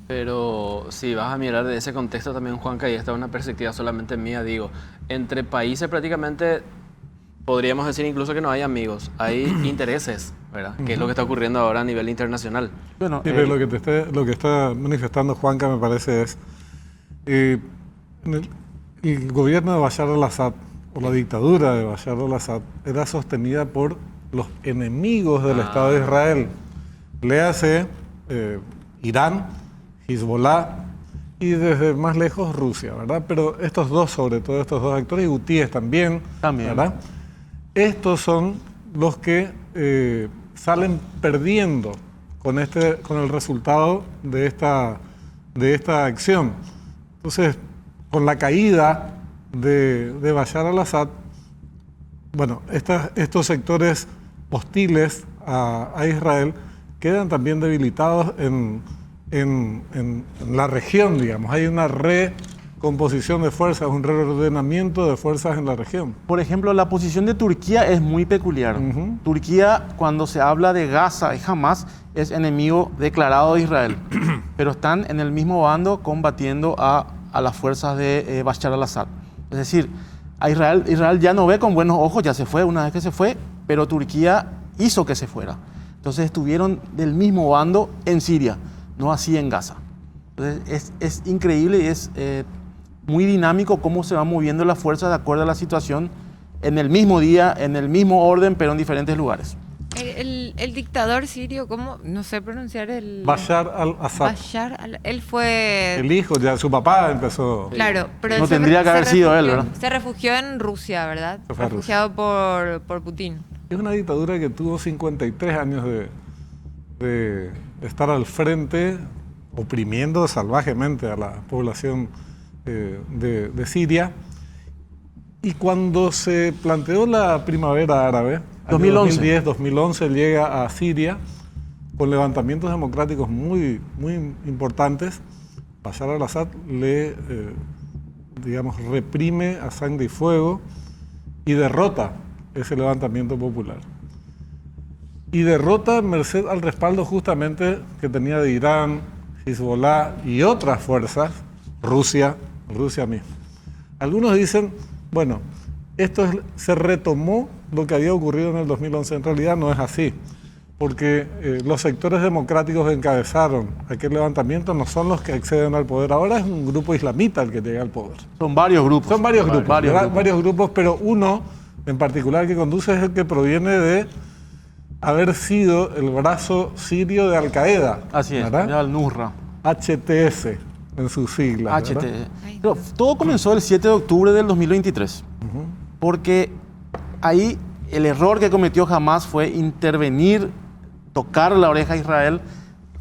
Pero si vas a mirar de ese contexto también, Juanca, y esta es una perspectiva solamente mía, digo, entre países prácticamente podríamos decir incluso que no hay amigos, hay intereses, ¿verdad? Que es lo que está ocurriendo ahora a nivel internacional. Bueno, sí, pero lo que está manifestando Juanca, me parece, es el gobierno de Bashar al-Assad, o la dictadura de Bashar al-Assad, era sostenida por los enemigos del Estado de Israel. Léase Irán, Hezbollah y desde más lejos Rusia, ¿verdad? Pero estos dos, sobre todo estos dos actores, y Hutíes también, ¿verdad? Estos son los que salen perdiendo con el resultado de esta acción. Entonces, con la caída de Bashar al-Assad, bueno, estos sectores hostiles a Israel quedan también debilitados en la región, digamos. Hay una recomposición de fuerzas, un reordenamiento de fuerzas en la región. Por ejemplo, la posición de Turquía es muy peculiar. Turquía, cuando se habla de Gaza y Hamas, es enemigo declarado de Israel, pero están en el mismo bando combatiendo a las fuerzas de Bashar al-Assad. Es decir, a Israel ya no ve con buenos ojos, ya se fue una vez que se fue, pero Turquía hizo que se fuera. Entonces estuvieron del mismo bando en Siria, no así en Gaza. Entonces es increíble y es muy dinámico cómo se van moviendo las fuerzas de acuerdo a la situación en el mismo día, en el mismo orden, pero en diferentes lugares. El dictador sirio, ¿cómo? No sé pronunciar el... Bashar al-Assad. Él fue... El hijo, ya su papá empezó... Claro, pero él No tendría que haber sido él, ¿verdad? Se refugió en Rusia, ¿verdad? Se fue a Refugiado por Putin. Es una dictadura que tuvo 53 años de estar al frente, oprimiendo salvajemente a la población de Siria. Y cuando se planteó la primavera árabe, 2011. 2010-2011, llega a Siria con levantamientos democráticos muy, muy importantes. Bashar al-Assad reprime a sangre y fuego y derrota ese levantamiento popular. Y derrota merced al respaldo justamente que tenía de Irán, Hezbollah y otras fuerzas, Rusia misma. Algunos dicen, bueno, se retomó lo que había ocurrido en el 2011. En realidad no es así, porque los sectores democráticos que encabezaron aquel levantamiento no son los que acceden al poder. Ahora es un grupo islamita el que llega al poder. Son varios grupos. Son varios grupos, pero uno en particular que conduce es el que proviene de haber sido el brazo sirio de Al-Qaeda. Así es, ¿verdad? Al-Nusra. HTS en sus siglas. HTS. ¿verdad? Pero todo comenzó el 7 de octubre del 2023, porque ahí el error que cometió Hamas fue intervenir, tocar la oreja a Israel.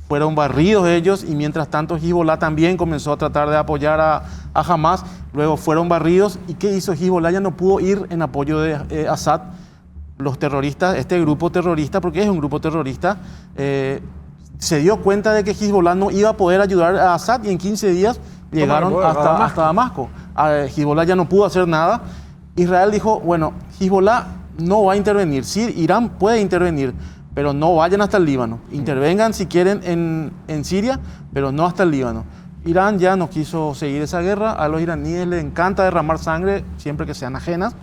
Fueron barridos ellos y mientras tanto Hezbollah también comenzó a tratar de apoyar a Hamas. Luego fueron barridos. ¿Y qué hizo Hezbollah? Ya no pudo ir en apoyo de Assad. Los terroristas, este grupo terrorista, porque es un grupo terrorista, se dio cuenta de que Hezbollah no iba a poder ayudar a Assad y en 15 días llegaron hasta Damasco. Hezbollah ya no pudo hacer nada. Israel dijo, bueno, Hezbollah no va a intervenir. Sí, Irán puede intervenir, pero no vayan hasta el Líbano. Intervengan si quieren en Siria, pero no hasta el Líbano. Irán ya no quiso seguir esa guerra. A los iraníes les encanta derramar sangre siempre que sean ajenas.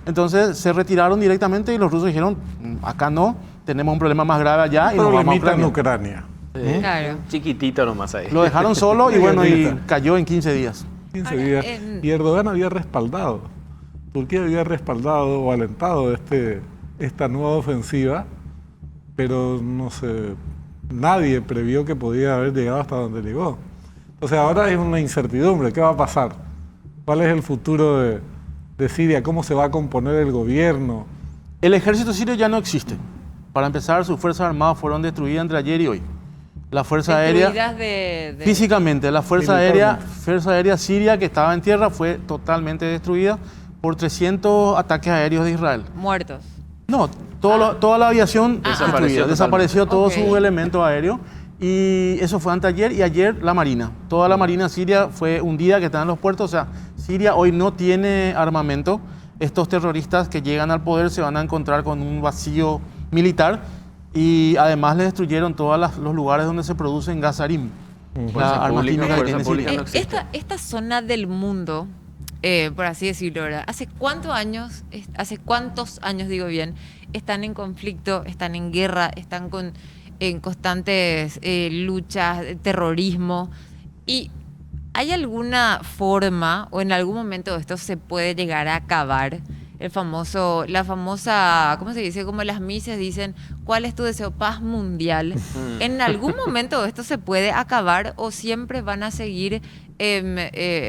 Entonces se retiraron directamente y los rusos dijeron, acá no, tenemos un problema más grave allá y nos vamos a en Ucrania. Claro. Chiquitito nomás ahí. Lo dejaron solo y bueno, y cayó en 15 días. 15 días. Y Erdogan había respaldado. Turquía había respaldado o alentado esta nueva ofensiva, pero no sé, nadie previó que podía haber llegado hasta donde llegó. Entonces ahora hay una incertidumbre, ¿qué va a pasar? ¿Cuál es el futuro de Siria? ¿Cómo se va a componer el gobierno? El ejército sirio ya no existe. Para empezar, sus fuerzas armadas fueron destruidas entre ayer y hoy. La Fuerza Aérea, físicamente, la Fuerza Aérea Siria que estaba en tierra fue totalmente destruida por 300 ataques aéreos de Israel. Muertos. No, toda la aviación desapareció todos sus elementos aéreos y eso fue anteayer y ayer la Marina. Toda la Marina siria fue hundida, que está en los puertos. O sea, Siria hoy no tiene armamento. Estos terroristas que llegan al poder se van a encontrar con un vacío militar y además le destruyeron todos los lugares donde se producen gasarim, la arma química que tiene Siria. Esta zona del mundo, por así decirlo, ¿verdad? ¿Hace cuántos años, digo bien, están en conflicto, están en guerra, están en constantes luchas, terrorismo? ¿Y hay alguna forma o en algún momento esto se puede llegar a acabar? La famosa, ¿cómo se dice? Como las misas dicen, ¿cuál es tu deseo? Paz mundial. ¿En algún momento esto se puede acabar o siempre van a seguir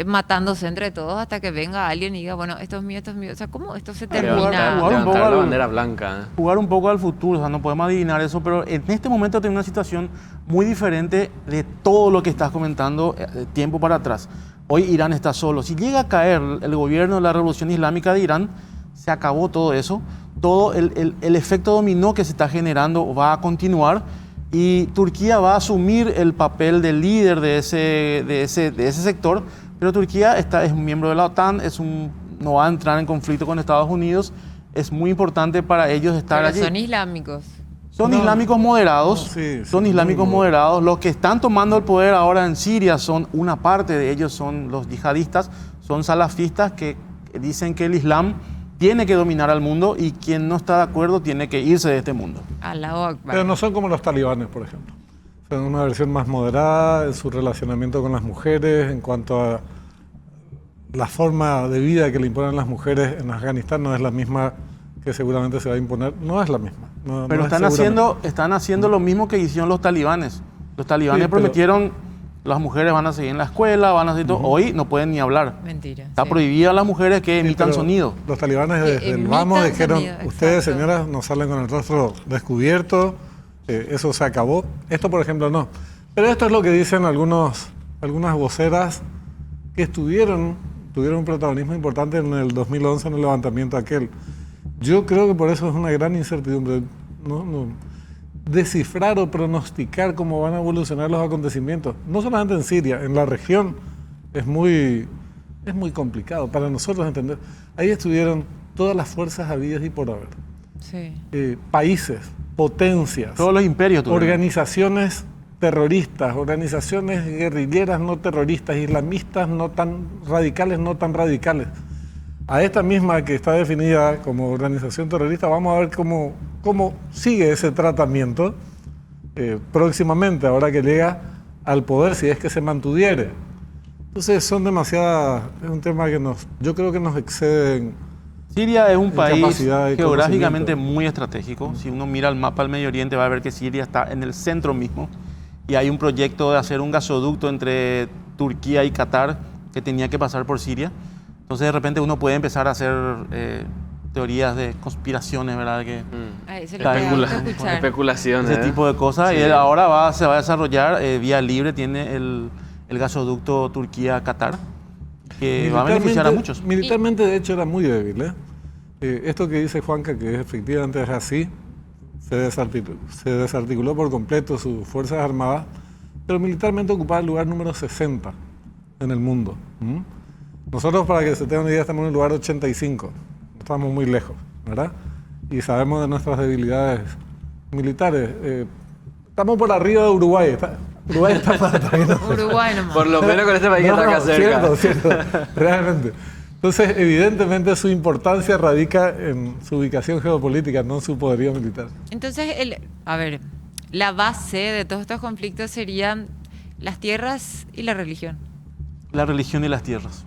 matándose entre todos hasta que venga alguien y diga, bueno, esto es mío, esto es mío? O sea, ¿cómo esto se termina? Levantar la bandera blanca. Jugar un poco al futuro, o sea, no podemos adivinar eso, pero en este momento tenemos una situación muy diferente de todo lo que estás comentando tiempo para atrás. Hoy Irán está solo. Si llega a caer el gobierno de la Revolución Islámica de Irán, se acabó todo eso. Todo el efecto dominó que se está generando va a continuar y Turquía va a asumir el papel de líder de ese sector, pero Turquía es un miembro de la OTAN, no va a entrar en conflicto con Estados Unidos. Es muy importante para ellos estar Pero allí. son islámicos. Son islámicos moderados, sí, son islámicos moderados. Los que están tomando el poder ahora en Siria una parte de ellos son los yihadistas, son salafistas que dicen que el Islam tiene que dominar al mundo y quien no está de acuerdo tiene que irse de este mundo. Allahu Akbar. Pero no son como los talibanes, por ejemplo. Son una versión más moderada en su relacionamiento con las mujeres, en cuanto a la forma de vida que le imponen las mujeres en Afganistán no es la misma que seguramente se va a imponer. No es la misma. Pero están haciendo lo mismo que hicieron los talibanes. Los talibanes Sí, pero- prometieron las mujeres van a seguir en la escuela, van a hacer todo. Hoy no pueden ni hablar. Mentira. Está sí. prohibida las mujeres que Sí, emitan pero sonido. Los talibanes desde el Emitan vamos dijeron, sonido, ustedes exacto. señoras no salen con el rostro descubierto, eso se acabó. Esto, por ejemplo, no. Pero esto es lo que dicen algunas voceras que tuvieron un protagonismo importante en el 2011 en el levantamiento aquel. Yo creo que por eso es una gran incertidumbre. Descifrar o pronosticar cómo van a evolucionar los acontecimientos, no solamente en Siria, en la región, es muy complicado para nosotros entender. Ahí estuvieron todas las fuerzas habidas y por haber. Sí. Países, potencias, Todos los imperios tuvieron. organizaciones terroristas, organizaciones guerrilleras no terroristas, islamistas no tan radicales, no tan radicales. A esta misma que está definida como organización terrorista, vamos a ver cómo sigue ese tratamiento próximamente, ahora que llega al poder, si es que se mantuviere. Entonces son demasiadas, es un tema que yo creo que nos exceden. Siria es un en país capacidad y geográficamente conocimiento. muy estratégico. Si uno mira el mapa del Medio Oriente va a ver que Siria está en el centro mismo y hay un proyecto de hacer un gasoducto entre Turquía y Qatar que tenía que pasar por Siria. Entonces de repente uno puede empezar a hacer teorías de conspiraciones, ¿verdad? Que Ay, se lo pega mucho escuchar. Especulaciones. ese tipo de cosas. Sí. Y él ahora se va a desarrollar vía libre, tiene el gasoducto Turquía-Qatar, que va a beneficiar a muchos. Militarmente, de hecho, era muy débil. Esto que dice Juanca, que efectivamente es así, se desarticuló por completo sus fuerzas armadas, pero militarmente ocupaba el lugar número 60 en el mundo. Nosotros, para que se tengan una idea, estamos en el lugar 85. Estamos muy lejos, ¿verdad? Y sabemos de nuestras debilidades militares. Estamos por arriba de Uruguay. Uruguay está para atrás. Uruguay nomás. Por lo menos con este país que está acá cerca. Cierto, realmente. Entonces, evidentemente, su importancia radica en su ubicación geopolítica, no en su poderío militar. Entonces, la base de todos estos conflictos serían las tierras y la religión. La religión y las tierras.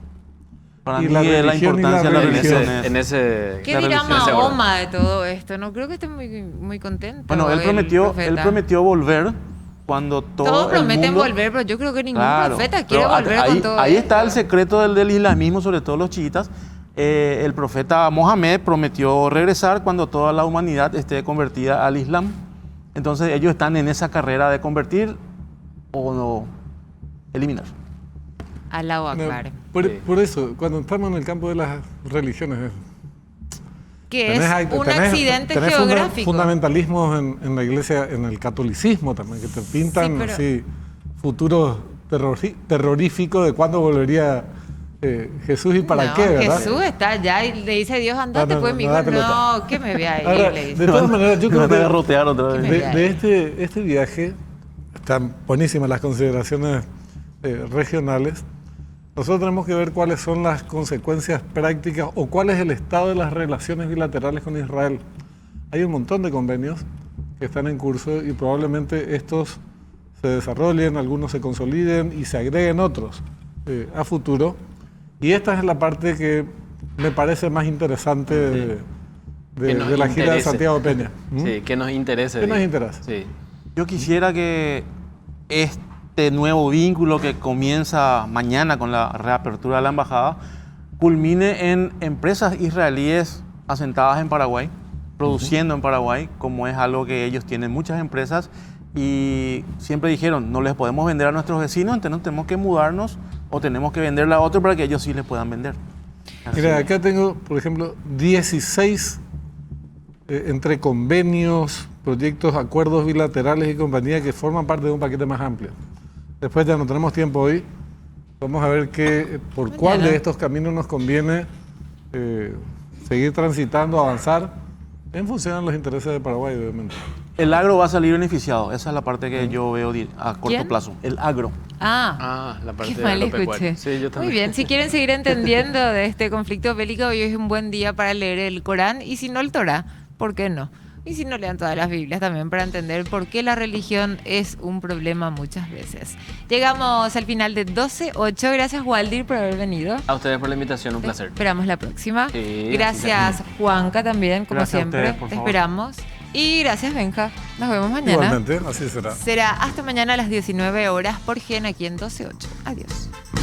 Para Y mí la la religión y la importancia de la religión. religión es... En ese... ¿Qué La dirá religión ese orden. Mahoma de todo esto? No creo que esté muy contento. Bueno, él profeta. prometió volver cuando todo Todos el prometen mundo... volver, pero yo creo que ningún Claro, profeta quiere pero volver ahí, con todo ahí esto. está el secreto del islamismo, sobre todo los chiitas. El profeta Mohammed prometió regresar cuando toda la humanidad esté convertida al Islam. Entonces ellos están en esa carrera de convertir o no eliminar. Allahu No, Akbar. por eso, cuando estamos en el campo de las religiones, Que es un tenés accidente tenés geográfico. fundamentalismos en la iglesia, en el catolicismo también, que te pintan Sí, pero- así futuros terroríficos de cuándo volvería Jesús y para No, qué, ¿verdad? Jesús está allá y le dice a Dios, andate No, pues, no, mi hijo. no da pelota. No, que me vea ahí, Ahora, le dice. de todas maneras, yo creo Van a que derrotear otra vez. Que me- de este viaje, están buenísimas las consideraciones regionales. Nosotros tenemos que ver cuáles son las consecuencias prácticas o cuál es el estado de las relaciones bilaterales con Israel. Hay un montón de convenios que están en curso y probablemente estos se desarrollen, algunos se consoliden y se agreguen otros a futuro. Y esta es la parte que me parece más interesante Que nos de la gira de interese. Santiago Peña. Sí, que nos interese. ¿Qué nos digo. interesa? Sí. Yo quisiera que este nuevo vínculo que comienza mañana con la reapertura de la embajada culmine en empresas israelíes asentadas en Paraguay, produciendo en Paraguay, como es algo que ellos tienen muchas empresas y siempre dijeron, no les podemos vender a nuestros vecinos, entonces tenemos que mudarnos o tenemos que venderle a otro para que ellos sí les puedan vender. Mira, acá tengo, por ejemplo, 16 entre convenios, proyectos, acuerdos bilaterales y compañía que forman parte de un paquete más amplio. Después ya no tenemos tiempo hoy. Vamos a ver por cuál de estos caminos nos conviene seguir transitando, avanzar, en función de los intereses de Paraguay, obviamente. El agro va a salir beneficiado. Esa es la parte que yo veo a corto ¿Quién? plazo. El agro. Ah, la parte qué de mal agropecuaria. escuché. Sí, yo también. Muy bien, si quieren seguir entendiendo de este conflicto bélico, hoy es un buen día para leer el Corán y si no el Torá, ¿por qué no? Y si no, lean todas las Biblias también para entender por qué la religión es un problema muchas veces. Llegamos al final de 12:08. Gracias, Waldir, por haber venido. A ustedes por la invitación, un placer. Esperamos la próxima. Sí, Gracias, Juanca, también, como Gracias a siempre. ustedes, por Te favor. esperamos. Y gracias, Benja. Nos vemos mañana. Igualmente, así será. Será hasta mañana a las 19 horas por Gen aquí en 12:08. Adiós.